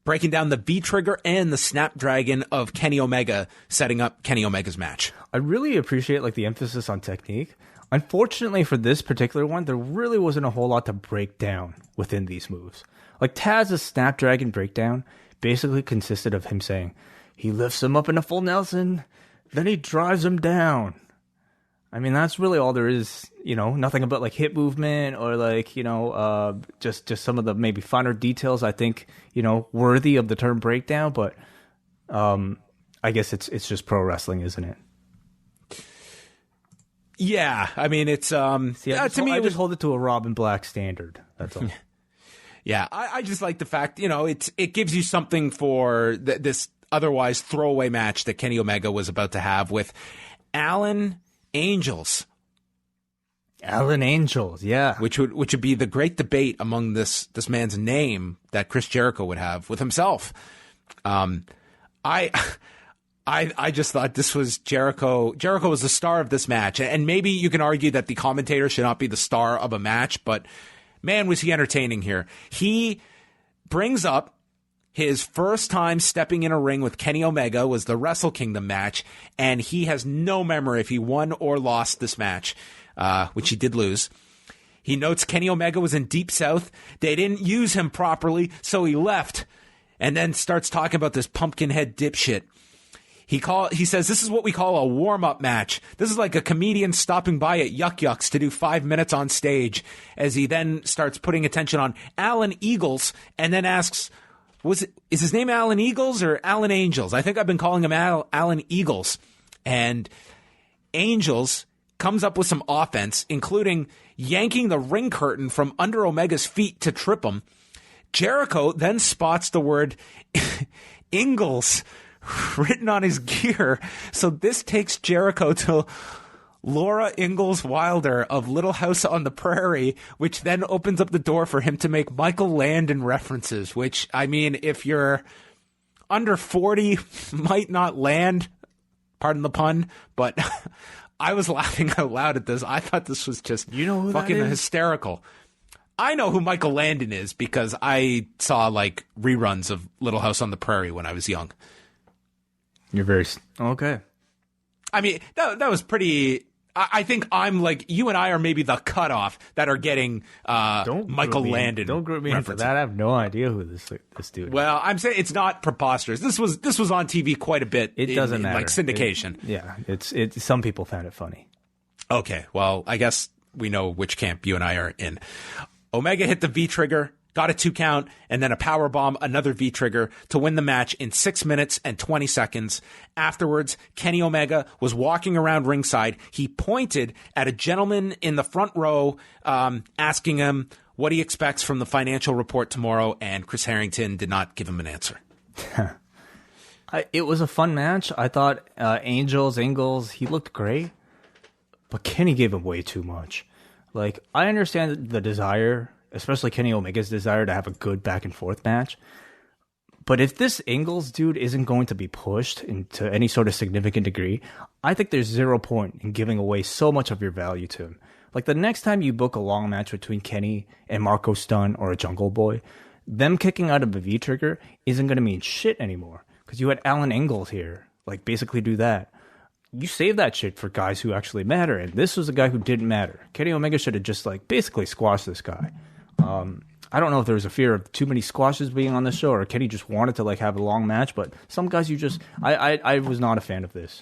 breaking down the V-trigger and the Snapdragon of Kenny Omega, setting up Kenny Omega's match. I really appreciate like the emphasis on technique. Unfortunately for this particular one, there really wasn't a whole lot to break down within these moves. Like Taz's Snapdragon breakdown basically consisted of him saying, he lifts him up in a full Nelson, then he drives him down. I mean, that's really all there is, you know, nothing about like hip movement or like, you know, just some of the maybe finer details I think, you know, worthy of the term breakdown. But I guess it's just pro wrestling, isn't it? Yeah, I mean, it's to me, I just hold it to a Robin Black standard. That's all. Yeah, I just like the fact, you know, it gives you something for this otherwise throwaway match that Kenny Omega was about to have with Allin Angels. Allin Angels, yeah. Which would be the great debate among this man's name that Chris Jericho would have with himself. I just thought this was Jericho. Jericho was the star of this match. And maybe you can argue that the commentator should not be the star of a match, but man, was he entertaining here. He brings up his first time stepping in a ring with Kenny Omega was the Wrestle Kingdom match, and he has no memory if he won or lost this match, which he did lose. He notes Kenny Omega was in Deep South. They didn't use him properly, so he left, and then starts talking about this pumpkinhead dipshit. He says, this is what we call a warm-up match. This is like a comedian stopping by at Yuck Yucks to do 5 minutes on stage, as he then starts putting attention on Allin Eagles, and then asks, is his name Allin Eagles or Allin Angels? I think I've been calling him Allin Eagles. And Angels comes up with some offense, including yanking the ring curtain from under Omega's feet to trip him. Jericho then spots the word Ingles written on his gear. So this takes Jericho to Laura Ingalls Wilder of Little House on the Prairie, which then opens up the door for him to make Michael Landon references, which, I mean, if you're under 40, might not land, pardon the pun, but I was laughing out loud at this. I thought this was just fucking hysterical. I know who Michael Landon is because I saw like reruns of Little House on the Prairie when I was young. You're very... Okay. I mean, that was pretty... I think I'm like, you and I are maybe the cutoff that are getting Michael Landon. Don't group me into that. I have no idea who this dude is. Well, I'm saying it's not preposterous. This was on TV quite a bit. It doesn't matter. Like syndication. It's some people found it funny. Okay, well, I guess we know which camp you and I are in. Omega hit the V-trigger, got a 2 count, and then a power bomb, another V-trigger to win the match in 6 minutes and 20 seconds. Afterwards, Kenny Omega was walking around ringside. He pointed at a gentleman in the front row, asking him what he expects from the financial report tomorrow, and Chris Harrington did not give him an answer. It was a fun match. I thought Ingles, he looked great, but Kenny gave him way too much. Like, I understand the desire, especially Kenny Omega's desire to have a good back and forth match. But if this Ingles dude isn't going to be pushed into any sort of significant degree, I think there's 0 point in giving away so much of your value to him. Like, the next time you book a long match between Kenny and Marco Stunt or a Jungle Boy, them kicking out of a V-trigger isn't going to mean shit anymore. Because you had Alan Ingles here, like, basically do that. You save that shit for guys who actually matter, and this was a guy who didn't matter. Kenny Omega should have just, like, basically squashed this guy. I don't know if there was a fear of too many squashes being on the show, or Kenny just wanted to, like, have a long match, but some guys you just... I was not a fan of this.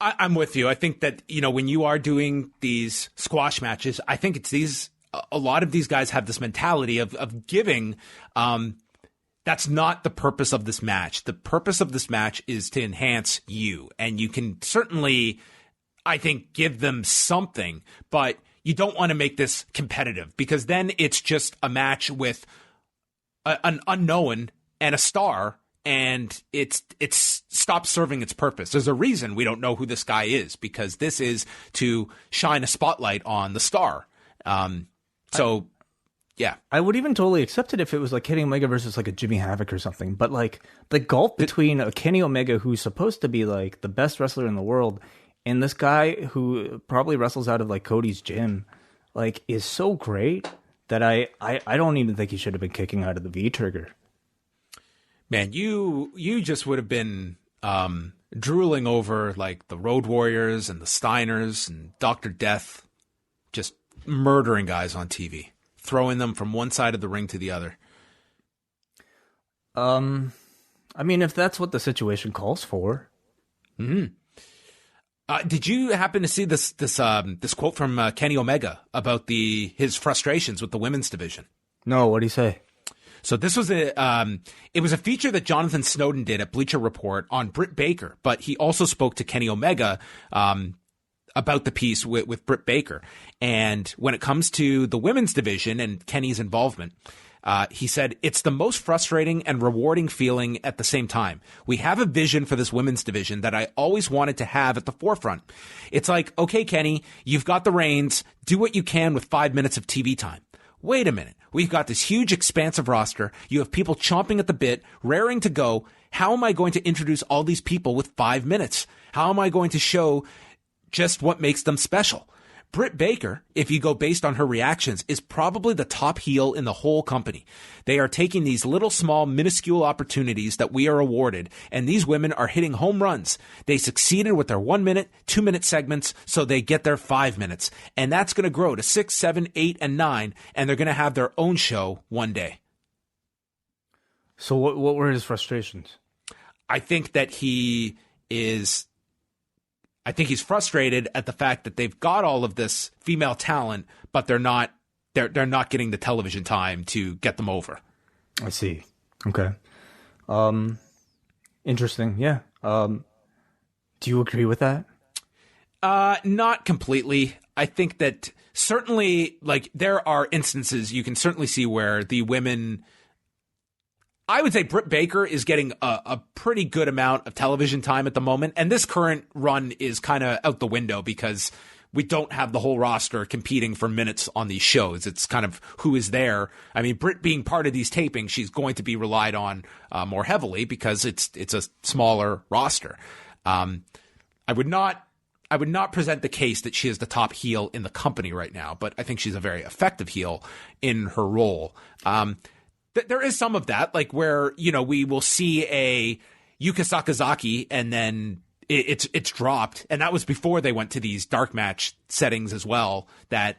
I'm with you. I think that, you know, when you are doing these squash matches, I think it's these... A lot of these guys have this mentality of giving... That's not the purpose of this match. The purpose of this match is to enhance you. And you can certainly, I think, give them something, but you don't want to make this competitive, because then it's just a match with an unknown and a star, and it's stopped serving its purpose. There's a reason we don't know who this guy is, because this is to shine a spotlight on the star. Yeah, I would even totally accept it if it was like Kenny Omega versus like a Jimmy Havoc or something. But like the gulf between a Kenny Omega who's supposed to be like the best wrestler in the world and this guy who probably wrestles out of like Cody's gym, like, is so great that I don't even think he should have been kicking out of the V-trigger. Man, you just would have been drooling over like the Road Warriors and the Steiners and Dr. Death, just murdering guys on TV. Throwing them from one side of the ring to the other. I mean, if that's what the situation calls for. Mm-hmm. Did you happen to see this quote from Kenny Omega about his frustrations with the women's division? No, what did he say? So this was it was a feature that Jonathan Snowden did at Bleacher Report on Britt Baker, but he also spoke to Kenny Omega about the piece with Britt Baker. And when it comes to the women's division and Kenny's involvement, he said, it's the most frustrating and rewarding feeling at the same time. We have a vision for this women's division that I always wanted to have at the forefront. It's like, okay, Kenny, you've got the reins. Do what you can with 5 minutes of TV time. Wait a minute. We've got this huge, expansive roster. You have people chomping at the bit, raring to go. How am I going to introduce all these people with 5 minutes? How am I going to show just what makes them special? Britt Baker, if you go based on her reactions, is probably the top heel in the whole company. They are taking these little, small, minuscule opportunities that we are awarded, and these women are hitting home runs. They succeeded with their 1 minute, 2 minute segments, so they get their 5 minutes. And that's going to grow to 6, 7, 8, and 9, and they're going to have their own show one day. So what were his frustrations? I think that he's frustrated at the fact that they've got all of this female talent, but they're not getting the television time to get them over. I see. Okay. Interesting. Yeah. Do you agree with that? Not completely. I think that certainly, like, there are instances you can certainly see where the women, I would say Britt Baker is getting a pretty good amount of television time at the moment. And this current run is kind of out the window because we don't have the whole roster competing for minutes on these shows. It's kind of who is there. I mean, Britt being part of these tapings, she's going to be relied on more heavily because it's a smaller roster. I would not present the case that she is the top heel in the company right now, but I think she's a very effective heel in her role. There is some of that, like where, you know, we will see a Yuka Sakazaki and then it's dropped. And that was before they went to these dark match settings as well, that,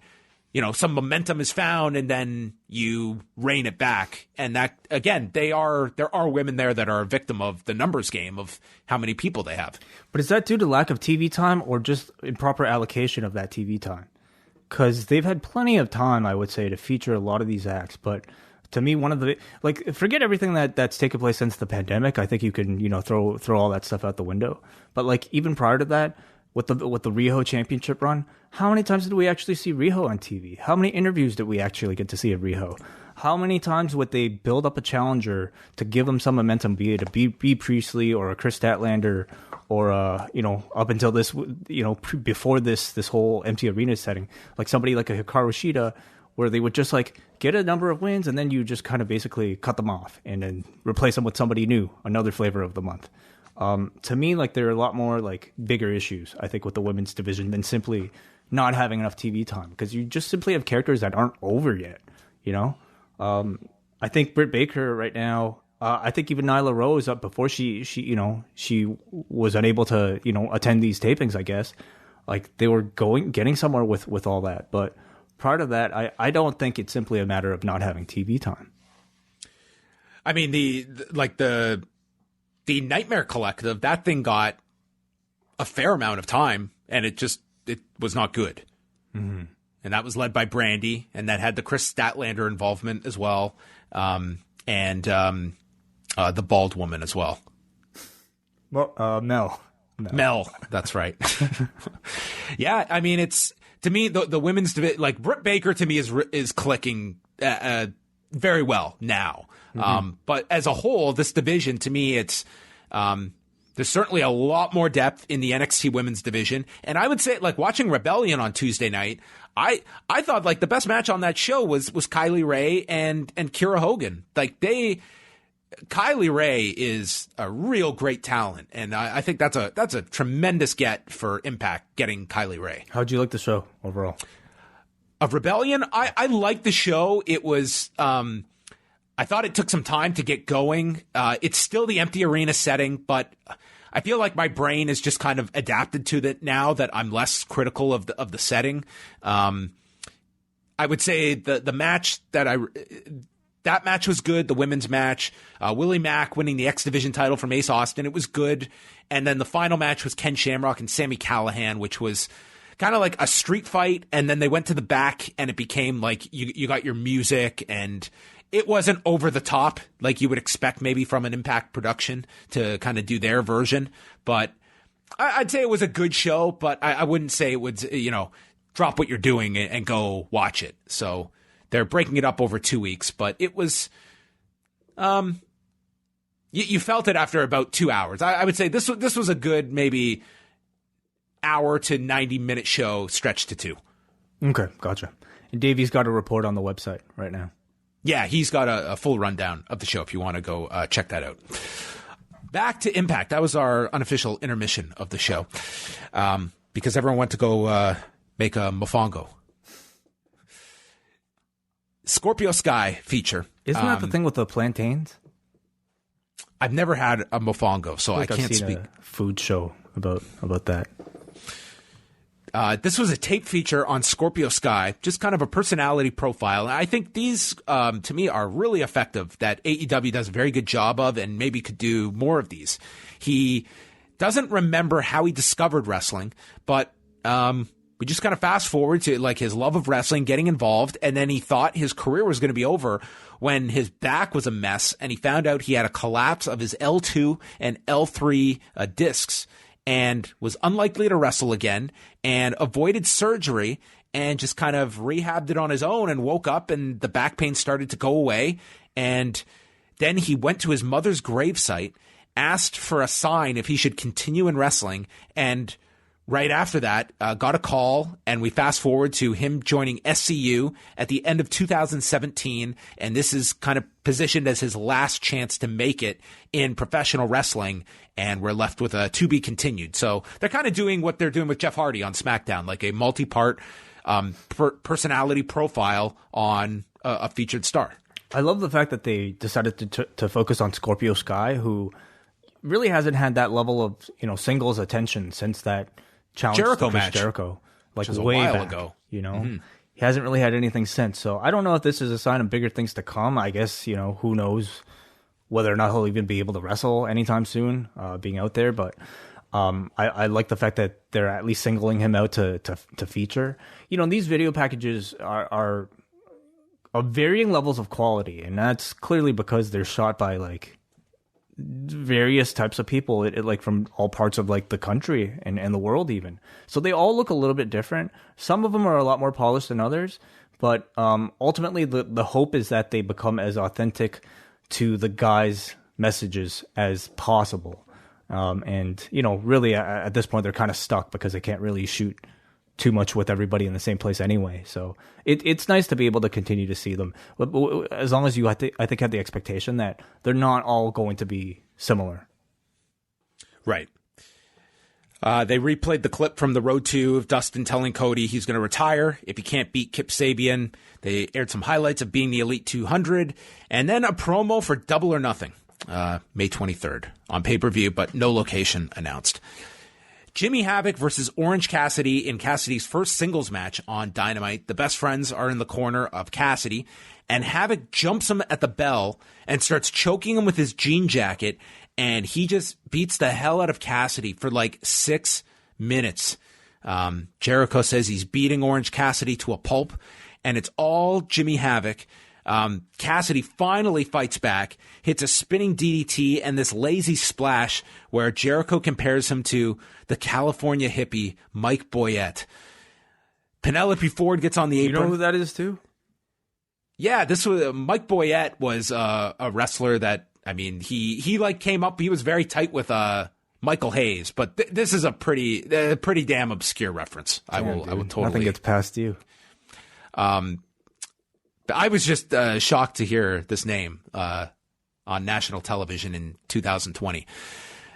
you know, some momentum is found and then you rein it back. And that, again, there are women there that are a victim of the numbers game of how many people they have. But is that due to lack of TV time or just improper allocation of that TV time? Because they've had plenty of time, I would say, to feature a lot of these acts. But to me, one of the, like, forget everything that's taken place since the pandemic. I think you can, you know, throw all that stuff out the window. But like even prior to that, with the Riho Championship run, how many times did we actually see Riho on TV? How many interviews did we actually get to see of Riho? How many times would they build up a challenger to give them some momentum, be it a B. Priestley or a Chris Statlander, or you know, up until this, you know, before this whole empty arena setting, like somebody like a Hikaru Shida, where they would just like get a number of wins and then you just kind of basically cut them off and then replace them with somebody new, another flavor of the month. To me, like, there are a lot more like bigger issues, I think, with the women's division than simply not having enough TV time, because you just simply have characters that aren't over yet, you know? I think Britt Baker right now, I think even Nyla Rose, up before she was unable to, you know, attend these tapings, I guess, like they were getting somewhere with all that. But prior to that, I don't think it's simply a matter of not having TV time. I mean, the Nightmare Collective, that thing got a fair amount of time, and it was not good. Mm-hmm. And that was led by Brandy, and that had the Chris Statlander involvement as well, and the bald woman as well. Well, Mel, that's right. Yeah, I mean, it's, to me, the women's division, like Britt Baker to me is clicking very well now. Mm-hmm. But as a whole, this division, to me, it's there's certainly a lot more depth in the NXT women's division. And I would say, like, watching Rebellion on Tuesday night, I thought, like, the best match on that show was Kylie Rae and Kiera Hogan. Like, Kylie Rae is a real great talent, and I think that's a tremendous get for Impact, getting Kylie Rae. How'd you like the show overall? Of Rebellion, I liked the show. It was I thought it took some time to get going. It's still the empty arena setting, but I feel like my brain is just kind of adapted to that now that I'm less critical of the setting. I would say the match that match was good. The women's match, Willie Mack winning the X Division title from Ace Austin, it was good. And then the final match was Ken Shamrock and Sami Callihan, which was kind of like a street fight. And then they went to the back, and it became like you got your music, and it wasn't over the top like you would expect maybe from an Impact production to kind of do their version. But I'd say it was a good show, but I wouldn't say it would, you know, drop what you're doing and go watch it. So they're breaking it up over 2 weeks, but it was, you felt it after about 2 hours. I would say this was a good maybe hour to 90-minute show stretched to 2. Okay, gotcha. And Davey's got a report on the website right now. Yeah, he's got a full rundown of the show if you want to go check that out. Back to Impact. That was our unofficial intermission of the show, because everyone went to go make a mofongo. Scorpio Sky feature. Isn't that the thing with the plantains? I've never had a mofongo, so I can't speak. A food show about that. This was a tape feature on Scorpio Sky, just kind of a personality profile. And I think these, to me, are really effective, that AEW does a very good job of, and maybe could do more of these. He doesn't remember how he discovered wrestling, but we just kind of fast forward to like his love of wrestling, getting involved, and then he thought his career was going to be over when his back was a mess, and he found out he had a collapse of his L2 and L3 discs, and was unlikely to wrestle again, and avoided surgery, and just kind of rehabbed it on his own, and woke up and the back pain started to go away. And then he went to his mother's gravesite, asked for a sign if he should continue in wrestling, and right after that, got a call, and we fast forward to him joining SCU at the end of 2017, and this is kind of positioned as his last chance to make it in professional wrestling, and we're left with a to be continued. So they're kind of doing what they're doing with Jeff Hardy on SmackDown, like a multi-part personality profile on a featured star. I love the fact that they decided to focus on Scorpio Sky, who really hasn't had that level of, singles attention since that challenge Jericho to Chris match. Jericho, like was way a while back, ago. He hasn't really had anything since. So I don't know if this is a sign of bigger things to come. I guess, who knows whether or not he'll even be able to wrestle anytime soon, being out there. But I like the fact that they're at least singling him out to feature. These video packages are of varying levels of quality, and that's clearly because they're shot by like various types of people, like from all parts of like the country and the world even. So they all look a little bit different. Some of them are a lot more polished than others, but ultimately the hope is that they become as authentic to the guys' messages as possible. And really at this point they're kind of stuck because they can't really shoot too much with everybody in the same place anyway. So it's nice to be able to continue to see them, as long as you, I think, have the expectation that they're not all going to be similar. Right. They replayed the clip from the Road 2 of Dustin telling Cody he's going to retire if he can't beat Kip Sabian. They aired some highlights of being the Elite 200, and then a promo for Double or Nothing, May 23rd on pay-per-view, but no location announced. Jimmy Havoc versus Orange Cassidy in Cassidy's first singles match on Dynamite. The best friends are in the corner of Cassidy, and Havoc jumps him at the bell and starts choking him with his jean jacket, and he just beats the hell out of Cassidy for like 6 minutes. Jericho says he's beating Orange Cassidy to a pulp, and it's all Jimmy Havoc. Cassidy finally fights back, hits a spinning DDT and this lazy splash where Jericho compares him to the California hippie Mike Boyette. Penelope Ford gets on the apron. You know who that is too? Yeah, this was Mike Boyette was a wrestler that, I mean, he like came up. He was very tight with Michael Hayes, but this is a pretty damn obscure reference. Damn, I will totally. Nothing gets past you. I was just shocked to hear this name on national television in 2020.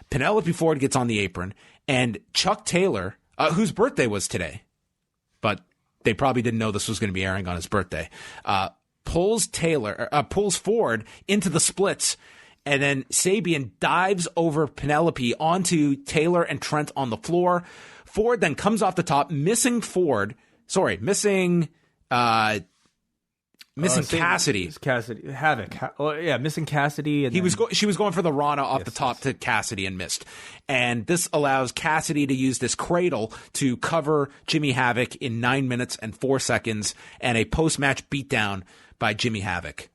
Penelope Ford gets on the apron, and Chuck Taylor, whose birthday was today, but they probably didn't know this was going to be airing on his birthday, pulls Ford into the splits, and then Sabian dives over Penelope onto Taylor and Trent on the floor. Ford then comes off the top, missing Cassidy. Havoc. Missing Cassidy. And she was going for the Rana off the top to Cassidy and missed. And this allows Cassidy to use this cradle to cover Jimmy Havoc in 9 minutes and 4 seconds, and a post-match beatdown by Jimmy Havoc.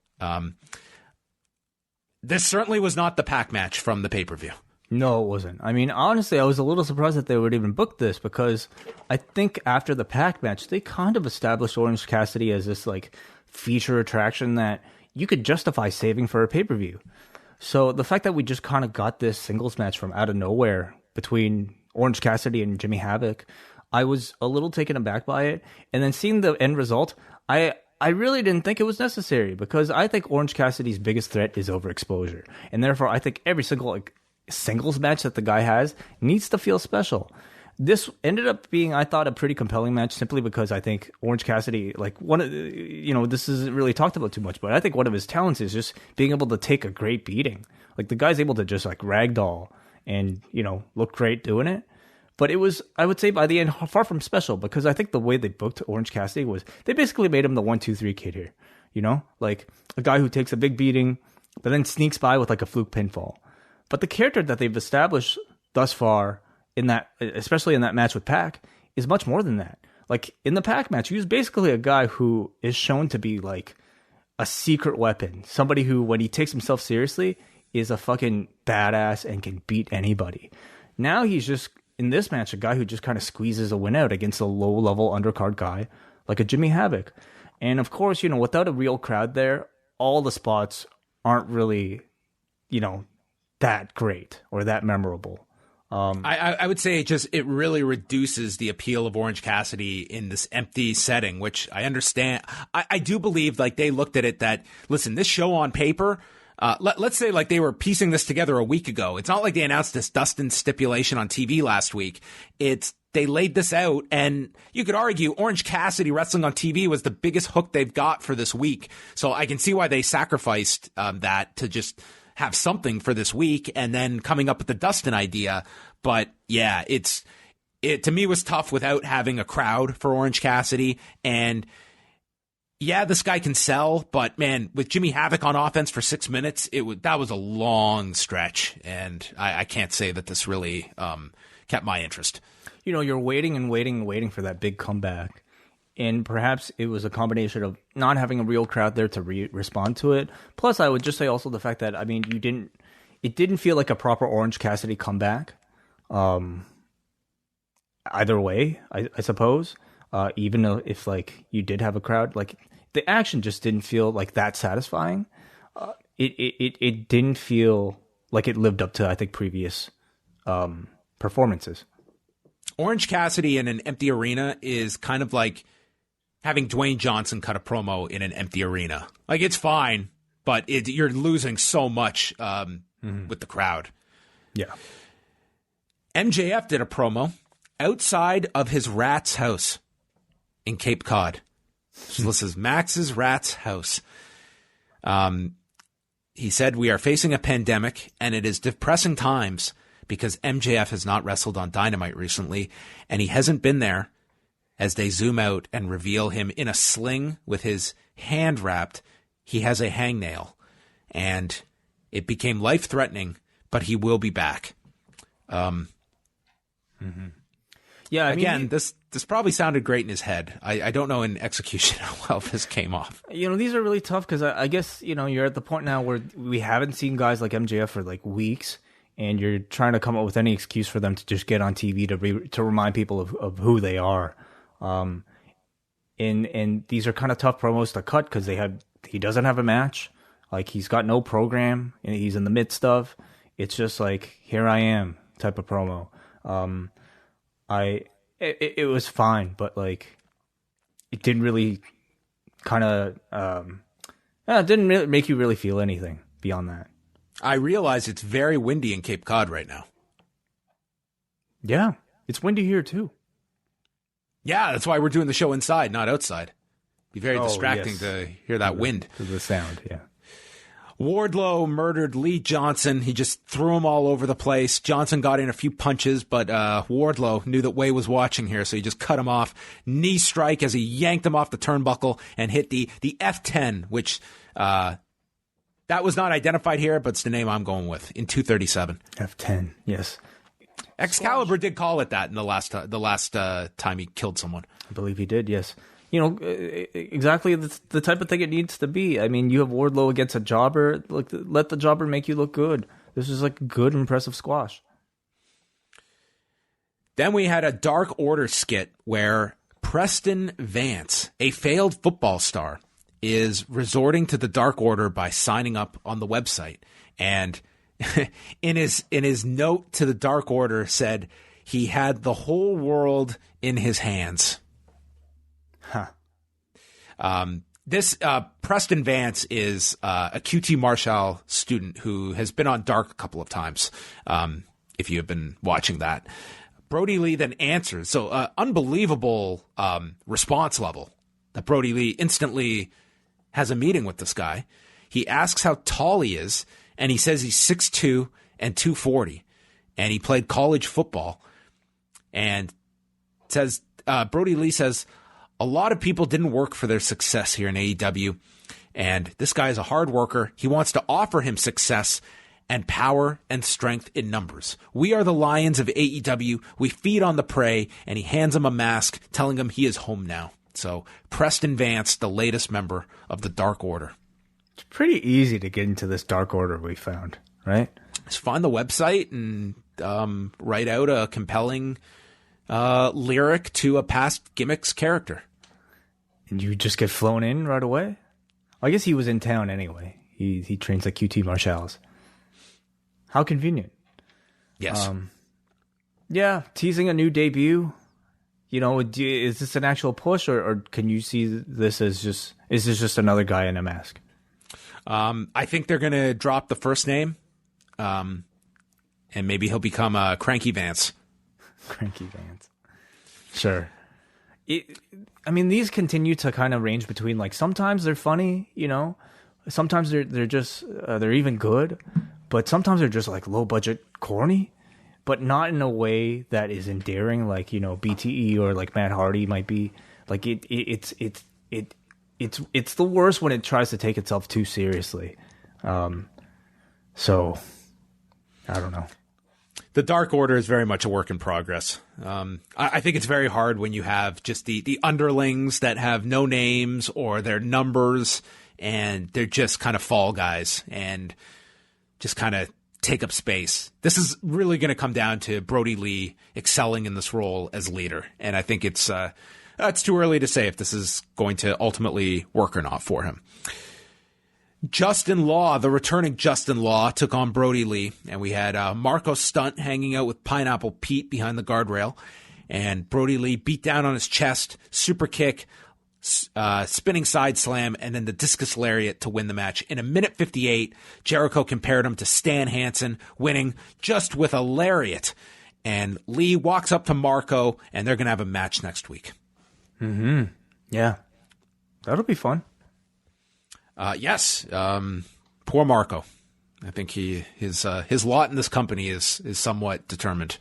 This certainly was not the Pac match from the pay-per-view. No, it wasn't. I mean, honestly, I was a little surprised that they would even book this, because I think after the Pac match, they kind of established Orange Cassidy as this like feature attraction that you could justify saving for a pay-per-view. So the fact that we just kind of got this singles match from out of nowhere between Orange Cassidy and Jimmy Havoc, I was a little taken aback by it. And then seeing the end result, I really didn't think it was necessary, because I think Orange Cassidy's biggest threat is overexposure. And therefore, I think every single singles match that the guy has needs to feel special. This ended up being, I thought, a pretty compelling match, simply because I think Orange Cassidy, like this isn't really talked about too much, but I think one of his talents is just being able to take a great beating. Like, the guy's able to just like ragdoll and, look great doing it. But it was, I would say, by the end, far from special, because I think the way they booked Orange Cassidy was they basically made him the 1-2-3 kid here. Like a guy who takes a big beating, but then sneaks by with like a fluke pinfall. But the character that they've established thus far in that, especially in that match with Pac, is much more than that. Like, in the Pac match, he was basically a guy who is shown to be like a secret weapon. Somebody who, when he takes himself seriously, is a fucking badass and can beat anybody. Now he's just, in this match, a guy who just kind of squeezes a win out against a low-level undercard guy like a Jimmy Havoc. And of course, without a real crowd there, all the spots aren't really, that great or that memorable. I would say it really reduces the appeal of Orange Cassidy in this empty setting, which I understand. I do believe, like, they looked at it that, listen, this show on paper, let's say like they were piecing this together a week ago. It's not like they announced this Dustin stipulation on TV last week. They laid this out, and you could argue Orange Cassidy wrestling on TV was the biggest hook they've got for this week. So I can see why they sacrificed that to just have something for this week, and then coming up with the Dustin idea. But yeah, it to me was tough without having a crowd for Orange Cassidy. And yeah, this guy can sell, but man, with Jimmy Havoc on offense for 6 minutes, that was a long stretch, and I can't say that this really kept my interest. You know, you're waiting and waiting and waiting for that big comeback, and perhaps it was a combination of not having a real crowd there to respond to it. Plus, I would just say also the fact that, I mean, it didn't feel like a proper Orange Cassidy comeback. Either way, I suppose. Even though if like you did have a crowd, like the action just didn't feel like that satisfying. It didn't feel like it lived up to, I think, previous performances. Orange Cassidy in an empty arena is kind of like having Dwayne Johnson cut a promo in an empty arena. Like, it's fine, but you're losing so much with the crowd. Yeah. MJF did a promo outside of his rat's house in Cape Cod. So this is Max's rat's house. He said, "We are facing a pandemic, and it is depressing times because MJF has not wrestled on Dynamite recently, and he hasn't been there," as they zoom out and reveal him in a sling with his hand wrapped. He has a hangnail, and it became life-threatening, but he will be back. Yeah, I again, mean, this probably sounded great in his head. I don't know in execution how well this came off. you know, these are really tough because I guess, you know, you're at the point now where we haven't seen guys like MJF for like weeks, and you're trying to come up with any excuse for them to just get on TV to remind people of who they are. And these are kind of tough promos to cut because he doesn't have a match. Like, he's got no program, and he's in the midst of. It's just like, here I am type of promo. It was fine, but like, it didn't really it didn't really make you really feel anything beyond that. I realize it's very windy in Cape Cod right now. Yeah, it's windy here too. Yeah, that's why we're doing the show inside, not outside. Be very distracting to hear that wind. To the sound, yeah. Wardlow murdered Lee Johnson. He just threw him all over the place. Johnson got in a few punches, but Wardlow knew that Way was watching here, so he just cut him off. Knee strike as he yanked him off the turnbuckle and hit the F10, which that was not identified here, but it's the name I'm going with, in 237. F10, yes. Excalibur did call it that in the last time he killed someone. I believe he did, yes. You know, exactly the type of thing it needs to be. I mean, you have Wardlow against a jobber. Look, let the jobber make you look good. This is like good, impressive squash. Then we had a Dark Order skit where Preston Vance, a failed football star, is resorting to the Dark Order by signing up on the website. And in his note to the Dark Order said he had the whole world in his hands. This Preston Vance is a QT Marshall student who has been on Dark a couple of times, if you have been watching that. Brodie Lee then answers. So unbelievable response level that Brodie Lee instantly has a meeting with this guy. He asks how tall he is, and he says he's 6'2" and 240, and he played college football. And says Brodie Lee says, "A lot of people didn't work for their success here in AEW, and this guy is a hard worker. He wants to offer him success and power and strength in numbers. We are the lions of AEW. We feed on the prey," and he hands him a mask, telling him he is home now. So Preston Vance, the latest member of the Dark Order. It's pretty easy to get into this Dark Order we found, right? Just find the website and write out a compelling lyric to a past Gimmicks character. And you just get flown in right away? I guess he was in town anyway. He trains at QT Marshall's. How convenient. Yes. Yeah, teasing a new debut. You know, is this an actual push, or can you see this as is this just another guy in a mask? I think they're going to drop the first name, and maybe he'll become Cranky Vance. Cranky Vance. Sure. I mean, these continue to kind of range between, like, sometimes they're funny, you know, sometimes they're just they're even good, but sometimes they're just like low budget corny, but not in a way that is endearing, like BTE or like Matt Hardy might be. Like it's the worst when it tries to take itself too seriously. So I don't know. The Dark Order is very much a work in progress. I think it's very hard when you have just the underlings that have no names or their numbers, and they're just kind of fall guys and just kind of take up space. This is really going to come down to Brodie Lee excelling in this role as leader, and I think it's too early to say if this is going to ultimately work or not for him. Justin Law, the returning Justin Law, took on Brodie Lee, and we had Marco Stunt hanging out with Pineapple Pete behind the guardrail, and Brodie Lee beat down on his chest, super kick, spinning side slam, and then the discus lariat to win the match. In a minute 58, Jericho compared him to Stan Hansen, winning just with a lariat, and Lee walks up to Marco, and they're going to have a match next week. Mm-hmm. Yeah. That'll be fun. Yes. Poor Marco. I think his lot in this company is somewhat determined.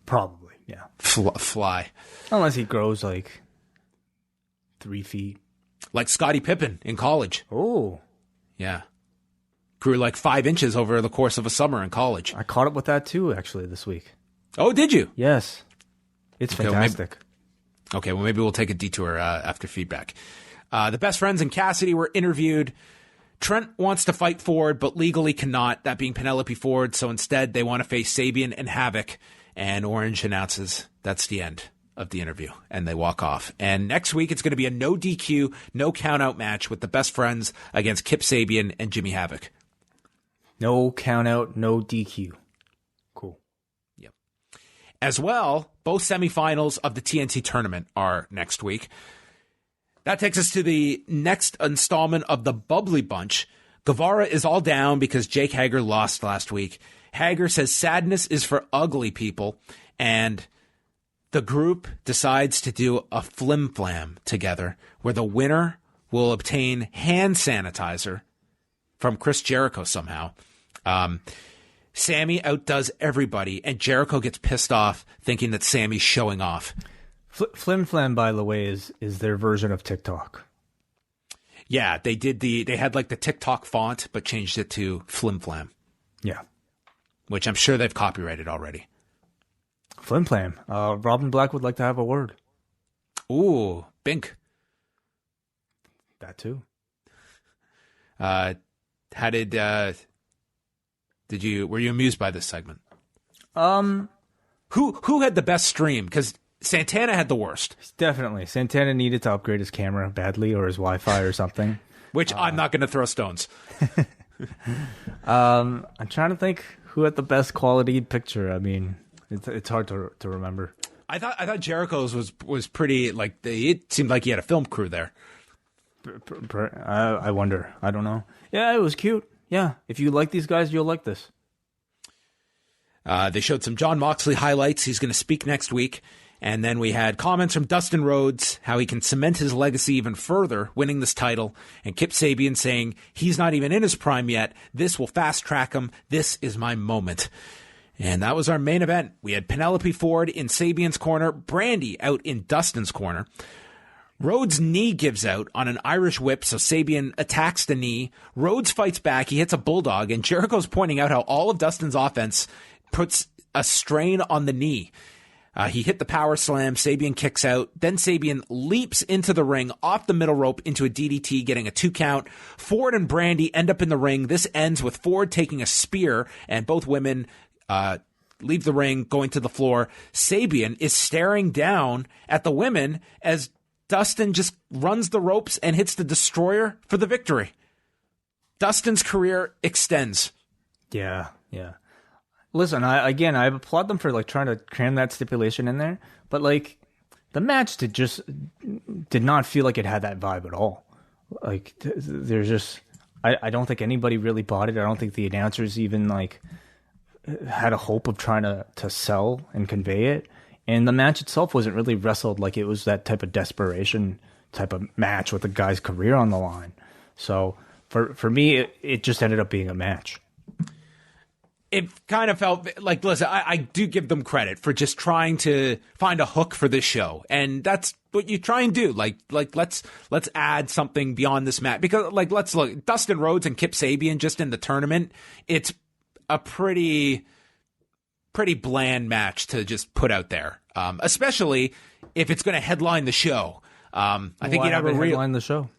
Probably, yeah. Fly. Unless he grows like 3 feet. Like Scottie Pippen in college. Oh. Yeah. Grew like 5 inches over the course of a summer in college. I caught up with that too, actually, this week. Oh, did you? Yes. It's fantastic. Well, maybe we'll take a detour after feedback. The Best Friends and Cassidy were interviewed. Trent wants to fight Ford, but legally cannot, that being Penelope Ford. So instead, they want to face Sabian and Havoc. And Orange announces that's the end of the interview. And they walk off. And next week, it's going to be a no DQ, no count-out match with the Best Friends against Kip Sabian and Jimmy Havoc. No count-out, no DQ. Cool. Yep. As well, both semifinals of the TNT tournament are next week. That takes us to the next installment of the Bubbly Bunch. Guevara is all down because Jake Hager lost last week. Hager says sadness is for ugly people, and the group decides to do a flim-flam together where the winner will obtain hand sanitizer from Chris Jericho somehow. Sami outdoes everybody, and Jericho gets pissed off thinking that Sami's showing off. Flim Flam, by the way, is their version of TikTok. Yeah, they had like the TikTok font, but changed it to Flim Flam. Yeah. Which I'm sure they've copyrighted already. Flim Flam. Robin Black would like to have a word. Ooh, Bink. That too. How were you amused by this segment? Who had the best stream? Because Santana had the worst. Definitely. Santana needed to upgrade his camera badly or his Wi-Fi or something. Which I'm not going to throw stones. I'm trying to think who had the best quality picture. I mean, it's hard to remember. I thought Jericho's was pretty, like, it seemed like he had a film crew there. I wonder. I don't know. Yeah, it was cute. Yeah. If you like these guys, you'll like this. They showed some Jon Moxley highlights. He's going to speak next week. And then we had comments from Dustin Rhodes, how he can cement his legacy even further, winning this title. And Kip Sabian saying he's not even in his prime yet. This will fast track him. This is my moment. And that was our main event. We had Penelope Ford in Sabian's corner, Brandy out in Dustin's corner. Rhodes' knee gives out on an Irish whip, so Sabian attacks the knee. Rhodes fights back. He hits a bulldog, and Jericho's pointing out how all of Dustin's offense puts a strain on the knee. He hit the power slam. Sabian kicks out. Then Sabian leaps into the ring off the middle rope into a DDT, getting a 2 count. Ford and Brandy end up in the ring. This ends with Ford taking a spear, and both women leave the ring, going to the floor. Sabian is staring down at the women as Dustin just runs the ropes and hits the Destroyer for the victory. Dustin's career extends. Yeah. Listen, I applaud them for like trying to cram that stipulation in there, but like the match did not feel like it had that vibe at all. Like there's just I don't think anybody really bought it. I don't think the announcers even like had a hope of trying to sell and convey it. And the match itself wasn't really wrestled like it was that type of desperation type of match with the guy's career on the line. So for me, it just ended up being a match. It kind of felt like, listen, I do give them credit for just trying to find a hook for this show. And that's what you try and do. Like let's add something beyond this match. Because let's look, Dustin Rhodes and Kip Sabian just in the tournament, it's a pretty bland match to just put out there. Especially if it's going to headline the show. I think you'd have a headline the show.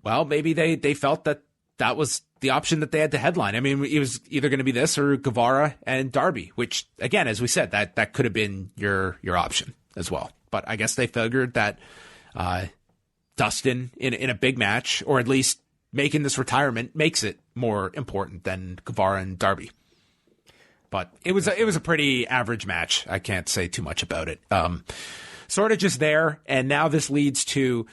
Well, maybe they felt that was the option that they had to headline. I mean, it was either going to be this or Guevara and Darby, which, again, as we said, that could have been your option as well. But I guess they figured that Dustin in a big match, or at least making this retirement, makes it more important than Guevara and Darby. But it was a pretty average match. I can't say too much about it. Sort of just there, and now this leads to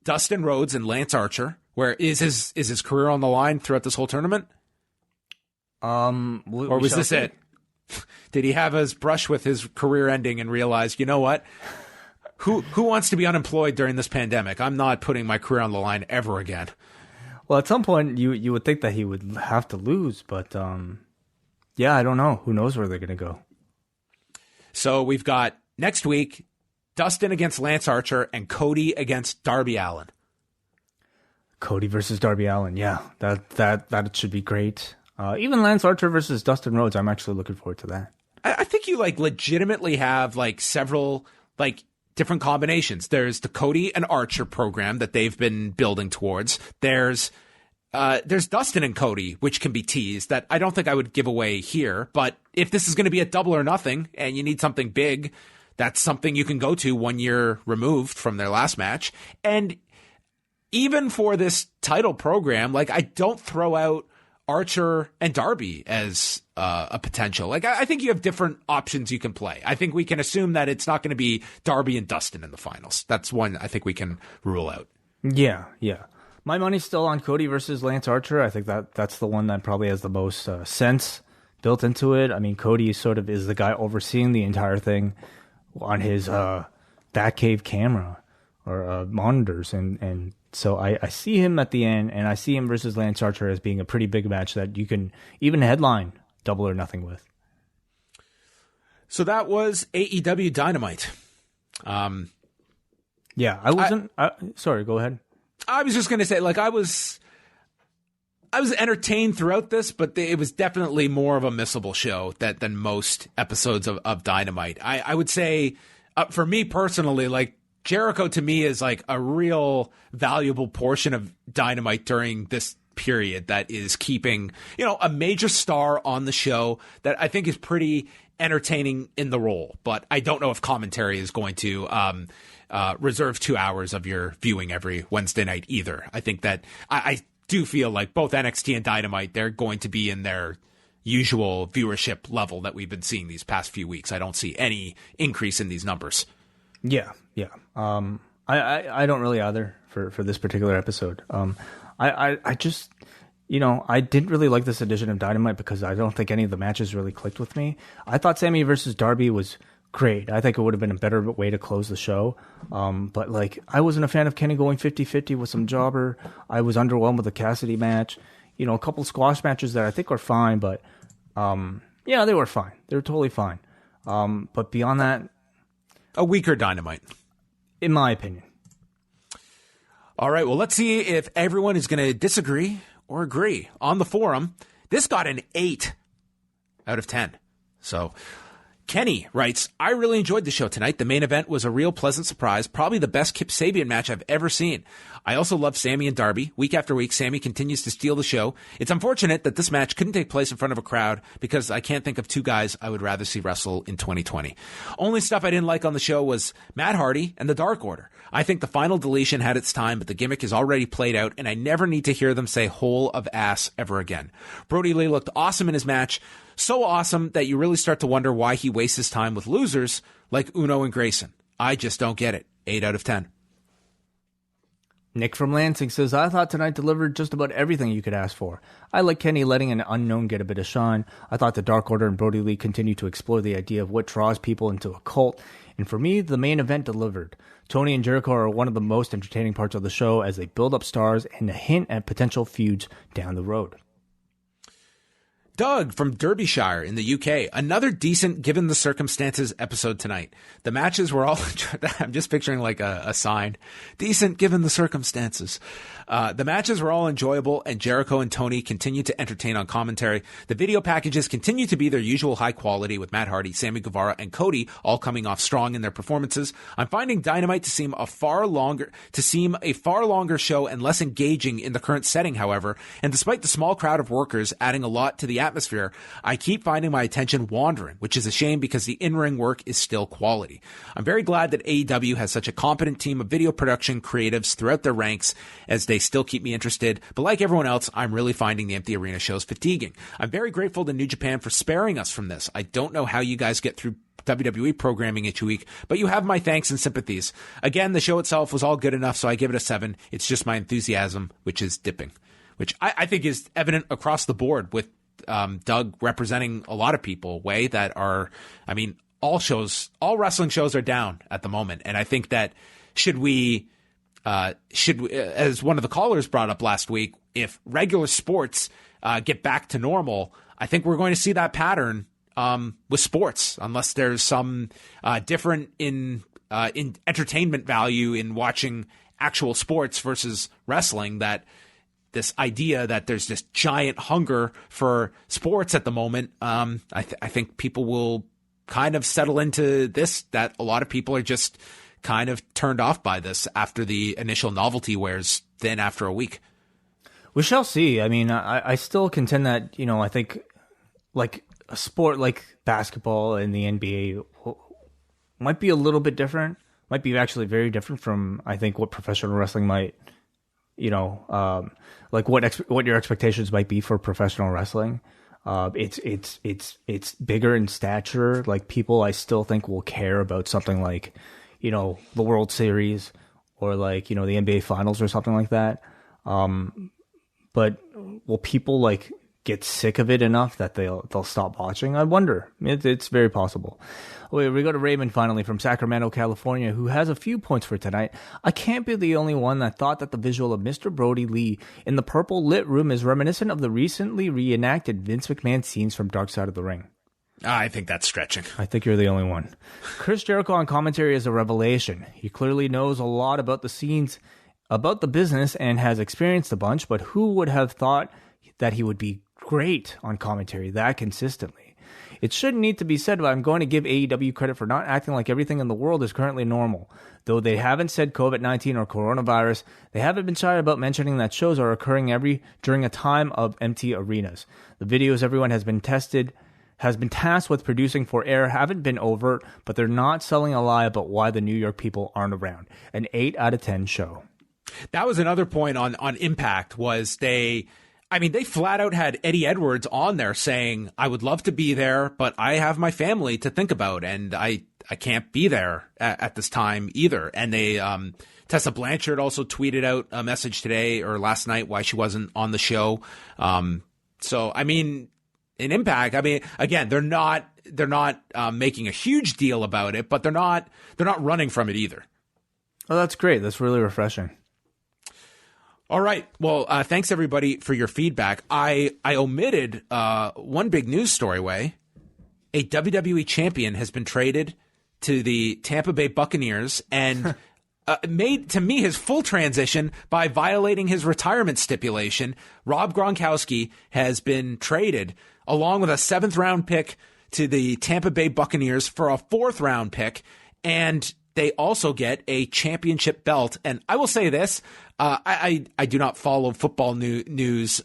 Dustin Rhodes and Lance Archer. Where is his career on the line throughout this whole tournament? Or was this it? Did he have his brush with his career ending and realize, you know what? Who wants to be unemployed during this pandemic? I'm not putting my career on the line ever again. Well, at some point you would think that he would have to lose, but yeah, I don't know. Who knows where they're going to go? So we've got next week Dustin against Lance Archer and Cody against Darby Allin. Cody versus Darby Allin, yeah, that should be great. Even Lance Archer versus Dustin Rhodes, I'm actually looking forward to that. I think you legitimately have several different combinations. There's the Cody and Archer program that they've been building towards. There's Dustin and Cody, which can be teased, that I don't think I would give away here. But if this is going to be a double or nothing and you need something big, that's something you can go to 1 year removed from their last match. And even for this title program, I don't throw out Archer and Darby as a potential. I think you have different options you can play. I think we can assume that it's not going to be Darby and Dustin in the finals. That's one I think we can rule out. Yeah. My money's still on Cody versus Lance Archer. I think that's the one that probably has the most sense built into it. I mean, Cody sort of is the guy overseeing the entire thing on his Batcave camera or monitors, and so I see him at the end, and I see him versus Lance Archer as being a pretty big match that you can even headline double or nothing with. So that was AEW Dynamite. Yeah, I wasn't. Sorry, go ahead. I was just going to say, I was entertained throughout this, but it was definitely more of a missable show than most episodes of Dynamite. I would say, for me personally, Jericho to me is a real valuable portion of Dynamite during this period that is keeping, a major star on the show that I think is pretty entertaining in the role. But I don't know if commentary is going to reserve 2 hours of your viewing every Wednesday night either. I think that I do feel like both NXT and Dynamite, they're going to be in their usual viewership level that we've been seeing these past few weeks. I don't see any increase in these numbers. Yeah. I don't really either for this particular episode. I just, I didn't really like this edition of Dynamite because I don't think any of the matches really clicked with me. I thought Sami versus Darby was great. I think it would have been a better way to close the show. But I wasn't a fan of Kenny going 50-50 with some jobber. I was underwhelmed with the Cassidy match. A couple squash matches that I think are fine, but yeah, they were fine. They were totally fine. But beyond that, a weaker Dynamite, in my opinion. All right, well, let's see if everyone is going to disagree or agree. On the forum, this got an 8 out of 10. So Kenny writes, I really enjoyed the show tonight. The main event was a real pleasant surprise, probably the best Kip Sabian match I've ever seen. I also love Sami and Darby. Week after week, Sami continues to steal the show. It's unfortunate that this match couldn't take place in front of a crowd because I can't think of two guys I would rather see wrestle in 2020. Only stuff I didn't like on the show was Matt Hardy and the Dark Order. I think the final deletion had its time, but the gimmick is already played out, and I never need to hear them say whole of ass ever again. Brodie Lee looked awesome in his match. So awesome that you really start to wonder why he wastes his time with losers like Uno and Grayson. I just don't get it. 8 out of 10. Nick from Lansing says, I thought tonight delivered just about everything you could ask for. I like Kenny letting an unknown get a bit of shine. I thought the Dark Order and Brodie Lee continue to explore the idea of what draws people into a cult. And for me, the main event delivered. Tony and Jericho are one of the most entertaining parts of the show as they build up stars and a hint at potential feuds down the road. Doug from Derbyshire in the UK. Another decent, given the circumstances, episode tonight. The matches were all, I'm just picturing like a sign. Decent, given the circumstances. The matches were all enjoyable, and Jericho and Tony continue to entertain on commentary. The video packages continue to be their usual high quality, with Matt Hardy, Sammy Guevara, and Cody all coming off strong in their performances. I'm finding Dynamite to seem a far longer show and less engaging in the current setting, however. And despite the small crowd of workers adding a lot to the atmosphere, I keep finding my attention wandering, which is a shame because the in-ring work is still quality. I'm very glad that AEW has such a competent team of video production creatives throughout their ranks, as they still keep me interested. But like everyone else, I'm really finding the empty arena shows fatiguing. I'm very grateful to New Japan for sparing us from this. I don't know how you guys get through WWE programming each week, but you have my thanks and sympathies. Again, the show itself was all good enough, so I give it a 7. It's just my enthusiasm, which is dipping, which I think is evident across the board, with Doug representing a lot of people, that are, I mean, all wrestling shows are down at the moment. And I think that should we, as one of the callers brought up last week, if regular sports get back to normal, I think we're going to see that pattern with sports, unless there's some different in entertainment value in watching actual sports versus wrestling, that this idea that there's this giant hunger for sports at the moment, I think people will kind of settle into this, that a lot of people are just kind of turned off by this after the initial novelty wears thin after a week. We shall see. I mean, I still contend that, I think like a sport like basketball and the NBA might be a little bit different, might be actually very different from, I think, what professional wrestling might, like what your expectations might be for professional wrestling. It's bigger in stature. Like, people, I still think, will care about something like, the World Series or like, the NBA Finals or something like that. But will people like get sick of it enough that they'll stop watching? I wonder. It's very possible. We go to Raymond finally from Sacramento, California, who has a few points for tonight. I can't be the only one that thought that the visual of Mr. Brodie Lee in the purple lit room is reminiscent of the recently reenacted Vince McMahon scenes from Dark Side of the Ring. I think that's stretching. I think you're the only one. Chris Jericho on commentary is a revelation. He clearly knows a lot about the scenes, about the business, and has experienced a bunch, but who would have thought that he would be great on commentary that consistently? It shouldn't need to be said, but I'm going to give AEW credit for not acting like everything in the world is currently normal. Though they haven't said COVID-19 or coronavirus, they haven't been shy about mentioning that shows are occurring during a time of empty arenas. The videos everyone has been tasked with producing for air haven't been overt, but they're not selling a lie about why the New York people aren't around. An 8 out of 10 show. That was another point on Impact, was they flat out had Eddie Edwards on there saying, I would love to be there, but I have my family to think about, and I can't be there at this time either. And they, Tessa Blanchard also tweeted out a message today or last night why she wasn't on the show. So, I mean, in Impact, again, they're not making a huge deal about it, but they're not running from it either. Oh, that's great. That's really refreshing. All right. Well, thanks everybody for your feedback. I omitted one big news story, Way. A WWE champion has been traded to the Tampa Bay Buccaneers and made, to me, his full transition by violating his retirement stipulation. Rob Gronkowski has been traded along with a 7th round pick to the Tampa Bay Buccaneers for a 4th round pick, and they also get a championship belt. And I will say this, I do not follow football news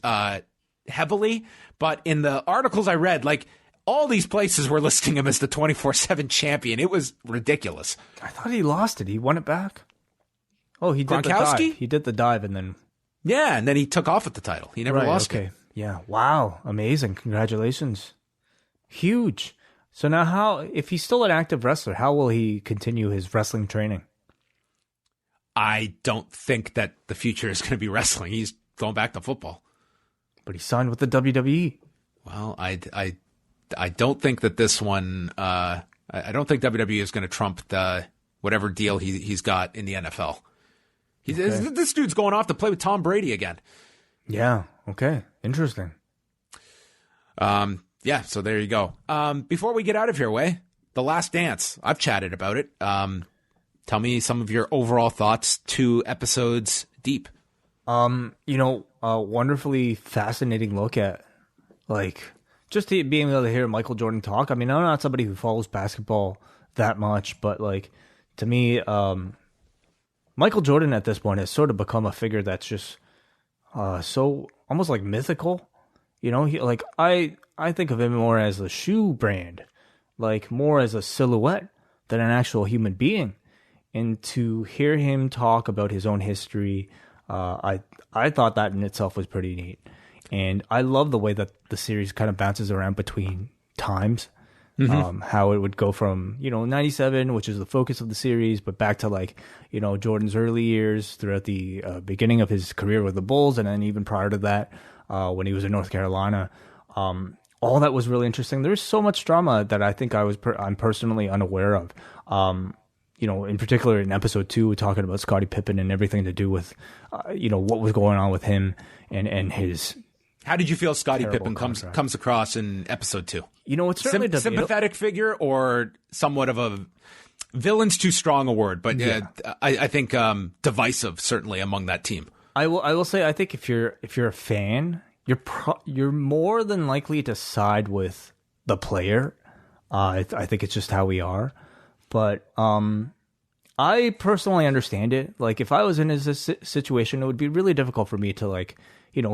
heavily, but in the articles I read, like, all these places were listing him as the 24/7 champion. It was ridiculous. I thought he lost it. He won it back. Oh, he did the dive. He did the dive and then... Yeah, and then he took off with the title. He never lost it. Yeah, wow. Amazing. Congratulations. Huge. So now if he's still an active wrestler, how will he continue his wrestling training? I don't think that the future is going to be wrestling. He's going back to football. But he signed with the WWE. Well, I don't think that this one. I don't think WWE is going to trump the whatever deal he's got in the NFL. This dude's going off to play with Tom Brady again. Yeah. Okay. Interesting. Yeah. So there you go. Before we get out of here, Wai, The Last Dance. I've chatted about it. Tell me some of your overall thoughts 2 episodes deep. A wonderfully fascinating look at, like, just being able to hear Michael Jordan talk. I mean, I'm not somebody who follows basketball that much, but, like, to me, Michael Jordan at this point has sort of become a figure that's just so almost like mythical. You know, I think of him more as a shoe brand, like more as a silhouette than an actual human being. And to hear him talk about his own history, I thought that in itself was pretty neat. And I love the way that the series kind of bounces around between times. Mm-hmm. How it would go from, 97, which is the focus of the series, but back to, like, Jordan's early years throughout the beginning of his career with the Bulls, and then even prior to that, when he was in North Carolina. All that was really interesting. There's so much drama that I think I'm personally unaware of. In particular in episode 2, talking about Scottie Pippen and everything to do with, what was going on with him and his. How did you feel Scottie Pippen comes across in episode 2? It's certainly sympathetic figure or somewhat of a villain's too strong a word, but yeah. I think divisive certainly among that team. I will say I think if you're a fan, you're more than likely to side with the player. I think it's just how we are. But I personally understand it. Like, if I was in this situation, it would be really difficult for me to, like,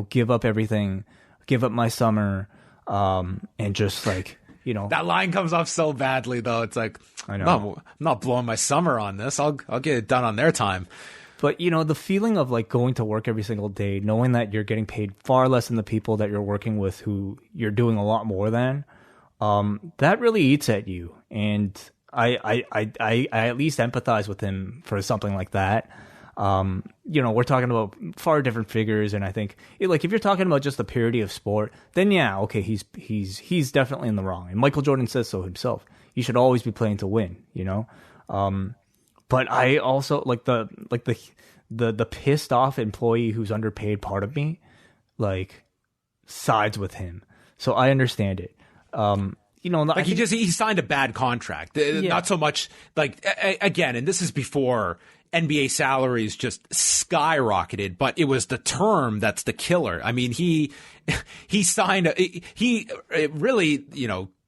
give up everything, give up my summer, and just, like, That line comes off so badly, though. It's like, I know. No, I'm not blowing my summer on this. I'll get it done on their time. But, the feeling of, like, going to work every single day, knowing that you're getting paid far less than the people that you're working with who you're doing a lot more than, that really eats at you. And I at least empathize with him for something like that. We're talking about far different figures, and I think, like, if you're talking about just the purity of sport, then yeah, okay, he's definitely in the wrong. And Michael Jordan says so himself. You should always be playing to win, But I also like the pissed off employee who's underpaid part of me, like, sides with him. So I understand it. Like, he signed a bad contract. Yeah. Not so much, like, again, and this is before NBA salaries just skyrocketed, but it was the term that's the killer. I mean, he signed really,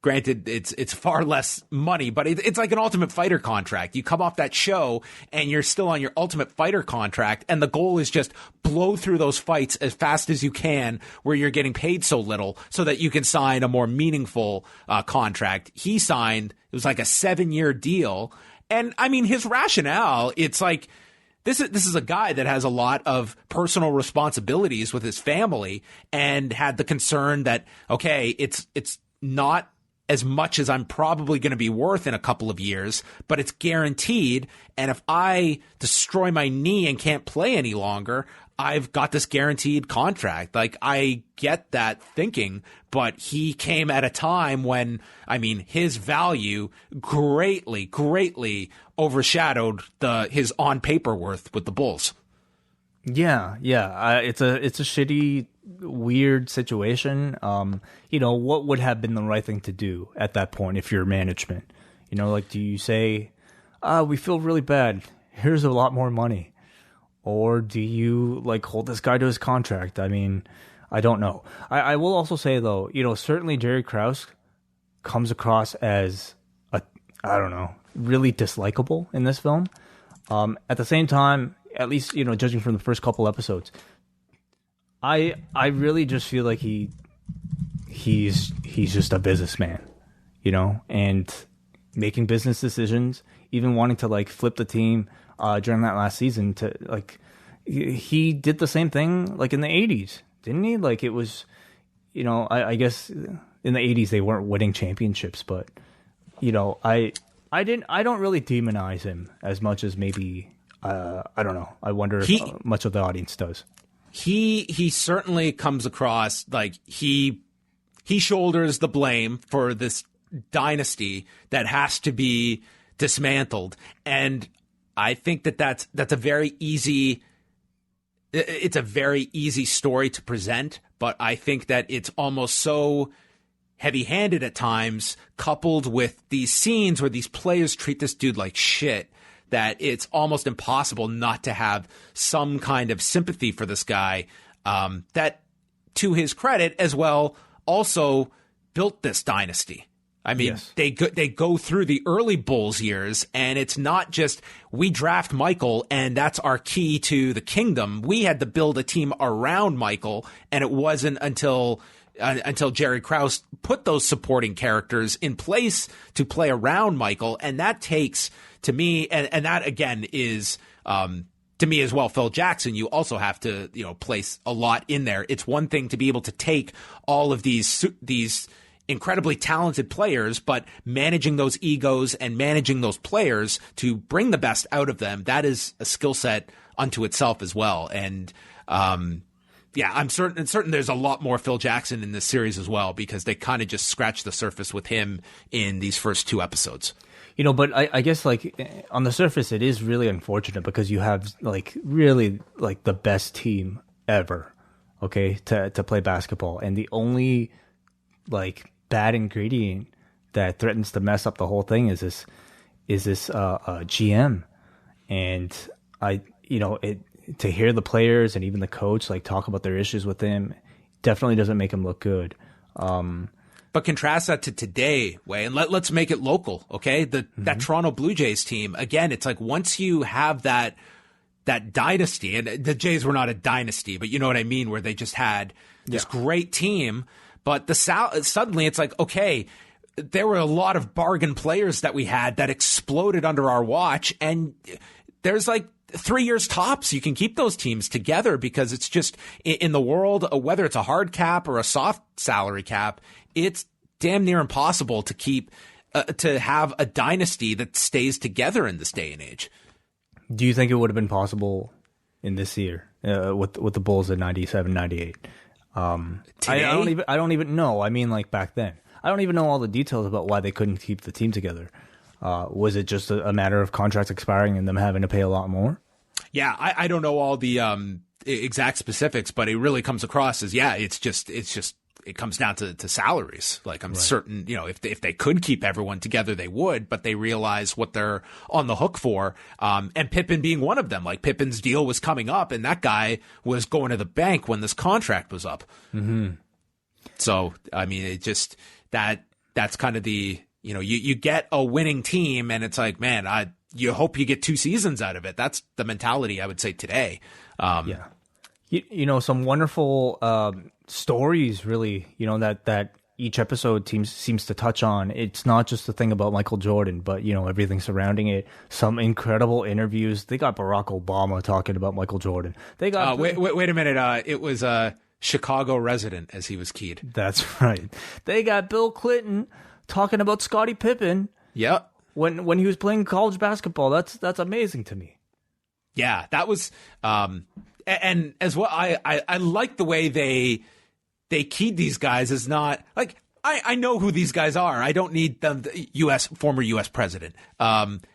granted, it's far less money, but it's like an Ultimate Fighter contract. You come off that show and you're still on your Ultimate Fighter contract, and the goal is just blow through those fights as fast as you can where you're getting paid so little so that you can sign a more meaningful contract. He signed, it was like a 7-year deal. And I mean, his rationale, it's like, this is a guy that has a lot of personal responsibilities with his family and had the concern that, okay, it's not as much as I'm probably going to be worth in a couple of years, but it's guaranteed. And if I destroy my knee and can't play any longer, I've got this guaranteed contract. Like, I get that thinking, but he came at a time when, I mean, his value greatly overshadowed his on paper worth with the Bulls. Yeah. It's a shitty, weird situation. What would have been the right thing to do at that point if you're management? Like, do you say, we feel really bad, here's a lot more money? Or do you, like, hold this guy to his contract? I mean, I don't know. I will also say, though, certainly Jerry Krause comes across as really dislikable in this film. At the same time, at least, judging from the first couple episodes, I really just feel like he's just a businessman, and making business decisions, even wanting to, like, flip the team during that last season to, like, he did the same thing, like, in the 80s, didn't he? Like, it was, I guess in the 80s they weren't winning championships, but, I don't really demonize him as much as maybe I don't know. I wonder if much of the audience does. He certainly comes across like he shoulders the blame for this dynasty that has to be dismantled, and I think that's a very easy. It's a very easy story to present, but I think that it's almost so heavy-handed at times, coupled with these scenes where these players treat this dude like shit, that it's almost impossible not to have some kind of sympathy for this guy, that, to his credit as well, also built this dynasty. I mean, yes. They go through the early Bulls years, and it's not just we draft Michael and that's our key to the kingdom. We had to build a team around Michael, and it wasn't until Jerry Krause put those supporting characters in place to play around Michael, and that takes, to me, and that again is to me as well, Phil Jackson. You also have to place a lot in there. It's one thing to be able to take all of these incredibly talented players, but managing those egos and managing those players to bring the best out of them, that is a skill set unto itself as well. And I'm certain there's a lot more Phil Jackson in this series as well, because they kind of just scratched the surface with him in these first 2 episodes. But I guess like on the surface, it is really unfortunate because you have like really like the best team ever, okay, to play basketball, and the only like bad ingredient that threatens to mess up the whole thing is this GM. And to hear the players and even the coach like talk about their issues with him definitely doesn't make him look good. But contrast that to today, Wai, and let's make it local, okay? That Toronto Blue Jays team, again, it's like once you have that dynasty, and the Jays were not a dynasty, but you know what I mean, where they just had this great team. But suddenly it's like, okay, there were a lot of bargain players that we had that exploded under our watch. And there's like 3 years tops. You can keep those teams together because it's just in the world, whether it's a hard cap or a soft salary cap, it's damn near impossible to keep to have a dynasty that stays together in this day and age. Do you think it would have been possible in this year with the Bulls in 97, 98? I don't even know. I mean, like back then, I don't even know all the details about why they couldn't keep the team together. Was it just a matter of contracts expiring and them having to pay a lot more? Yeah, I don't know all the exact specifics, but it really comes across as it comes down to salaries. Like I'm certain, if they could keep everyone together, they would, but they realize what they're on the hook for. And Pippen being one of them, like Pippen's deal was coming up and that guy was going to the bank when this contract was up. Mm-hmm. So, I mean, it just, that's kind of the, you get a winning team and it's like, man, you hope you get 2 seasons out of it. That's the mentality I would say today. Yeah. Some wonderful, stories really, that each episode seems to touch on. It's not just the thing about Michael Jordan, but everything surrounding it. Some incredible interviews. They got Barack Obama talking about Michael Jordan. They got wait a minute. It was a Chicago resident as he was keyed. That's right. They got Bill Clinton talking about Scottie Pippen. Yep. When he was playing college basketball. That's amazing to me. Yeah, that was and as well, I like the way they keyed these guys as not like I know who these guys are. I don't need them. Former U.S. president.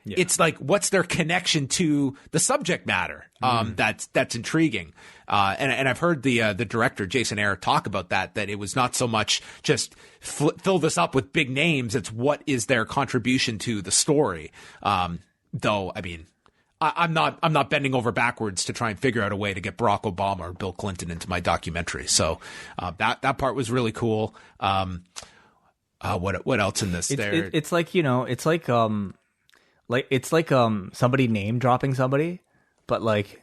It's like what's their connection to the subject matter? That's intriguing. And I've heard the director Jason Ayre talk about that it was not so much just fill this up with big names. It's what is their contribution to the story. Though I mean. I'm not bending over backwards to try and figure out a way to get Barack Obama or Bill Clinton into my documentary. So that part was really cool. What else in this? It's like somebody name dropping somebody, but like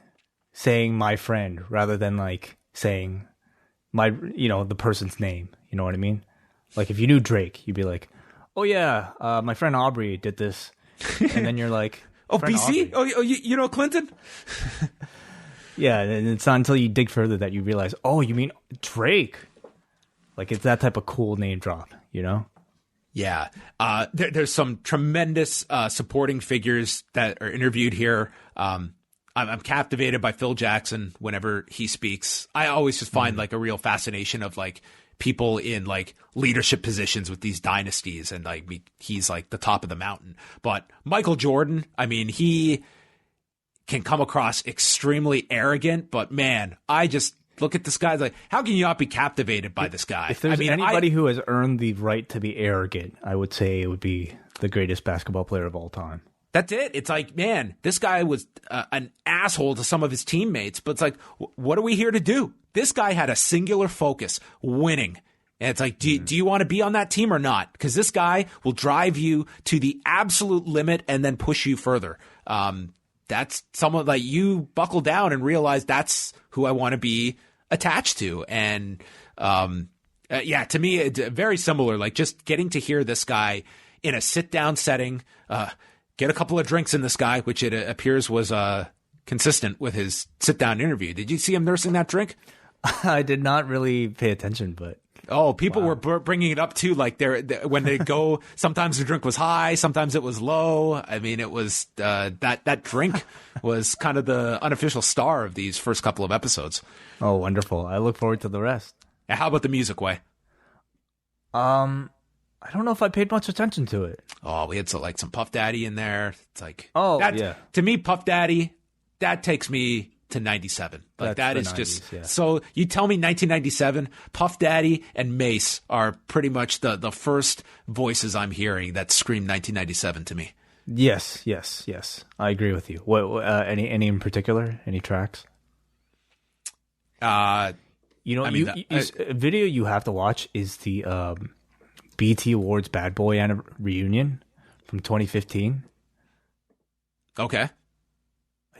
saying my friend rather than like saying my the person's name. You know what I mean? Like if you knew Drake, you'd be like, oh yeah, my friend Aubrey did this, and then you're like. Oh, BC? Aubrey. Oh, you know Clinton? Yeah, and it's not until you dig further that you realize, oh, you mean Drake. Like, it's that type of cool name drop, Yeah. There's some tremendous supporting figures that are interviewed here. I'm captivated by Phil Jackson whenever he speaks. I always just find like a real fascination of like people in like leadership positions with these dynasties, and like he's like the top of the mountain. But Michael Jordan, I mean, he can come across extremely arrogant, but man, I just look at this guy like, how can you not be captivated by this guy? If there's anybody who has earned the right to be arrogant, I would say it would be the greatest basketball player of all time. That's it. It's like, man, this guy was an asshole to some of his teammates, but it's like, what are we here to do? This guy had a singular focus, winning. And it's like, do you want to be on that team or not? Because this guy will drive you to the absolute limit and then push you further. That's someone like you buckle down and realize that's who I want to be attached to. And yeah, to me, it's very similar. Like just getting to hear this guy in a sit down setting, get a couple of drinks in this guy, which it appears was consistent with his sit down interview. Did you see him nursing that drink? I did not really pay attention, but. Oh, people were bringing it up too. Like when they go, sometimes the drink was high, sometimes it was low. I mean, it was that drink was kind of the unofficial star of these first couple of episodes. Oh, wonderful! I look forward to the rest. And how about the music, Way? I don't know if I paid much attention to it. Oh, we had some Puff Daddy in there. It's like, yeah. To me, Puff Daddy, that takes me to 97. Like that is 90s, just yeah. So you tell me 1997, Puff Daddy and Mace are pretty much the first voices I'm hearing that scream 1997 to me. Yes. I agree with you. What any in particular? Any tracks? A video you have to watch is the BT Awards Bad Boy reunion from 2015. Okay. I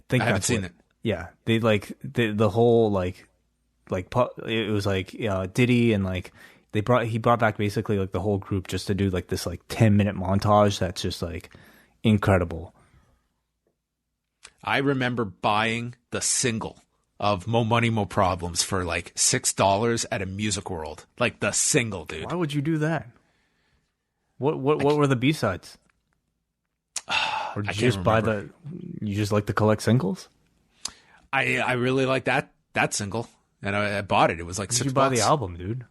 think I haven't seen it. Yeah, they the whole it was like Diddy and like he brought back basically like the whole group just to do like this like 10-minute montage that's just like incredible. I remember buying the single of Mo Money Mo Problems for like $6 at a Music World. Like the single, dude. Why would you do that? What were the B-sides? Or did you just buy you just like to collect singles? I really like that single, and I bought it. It was like $6. Did you buy the album, dude?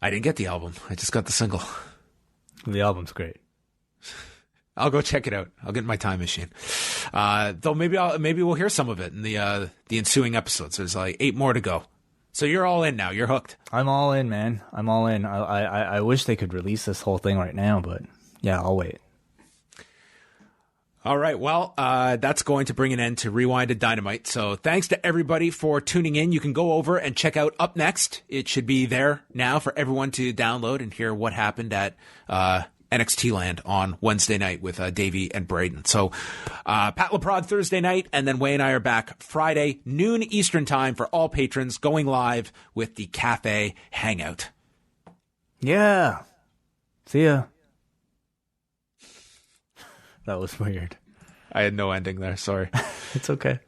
I didn't get the album. I just got the single. The album's great. I'll go check it out. I'll get my time machine. Though maybe we'll hear some of it in the ensuing episodes. There's like 8 more to go. So you're all in now. You're hooked. I'm all in, man. I'm all in. I wish they could release this whole thing right now, but yeah, I'll wait. All right. Well, that's going to bring an end to Rewind-A-Dynamite. So thanks to everybody for tuning in. You can go over and check out Up Next. It should be there now for everyone to download and hear what happened at NXT Land on Wednesday night with Davey and Braden. So Pat LaPrade Thursday night, and then Way and I are back Friday, noon Eastern time for all patrons, going live with the Cafe Hangout. Yeah. See ya. That was weird. I had no ending there. Sorry. It's okay.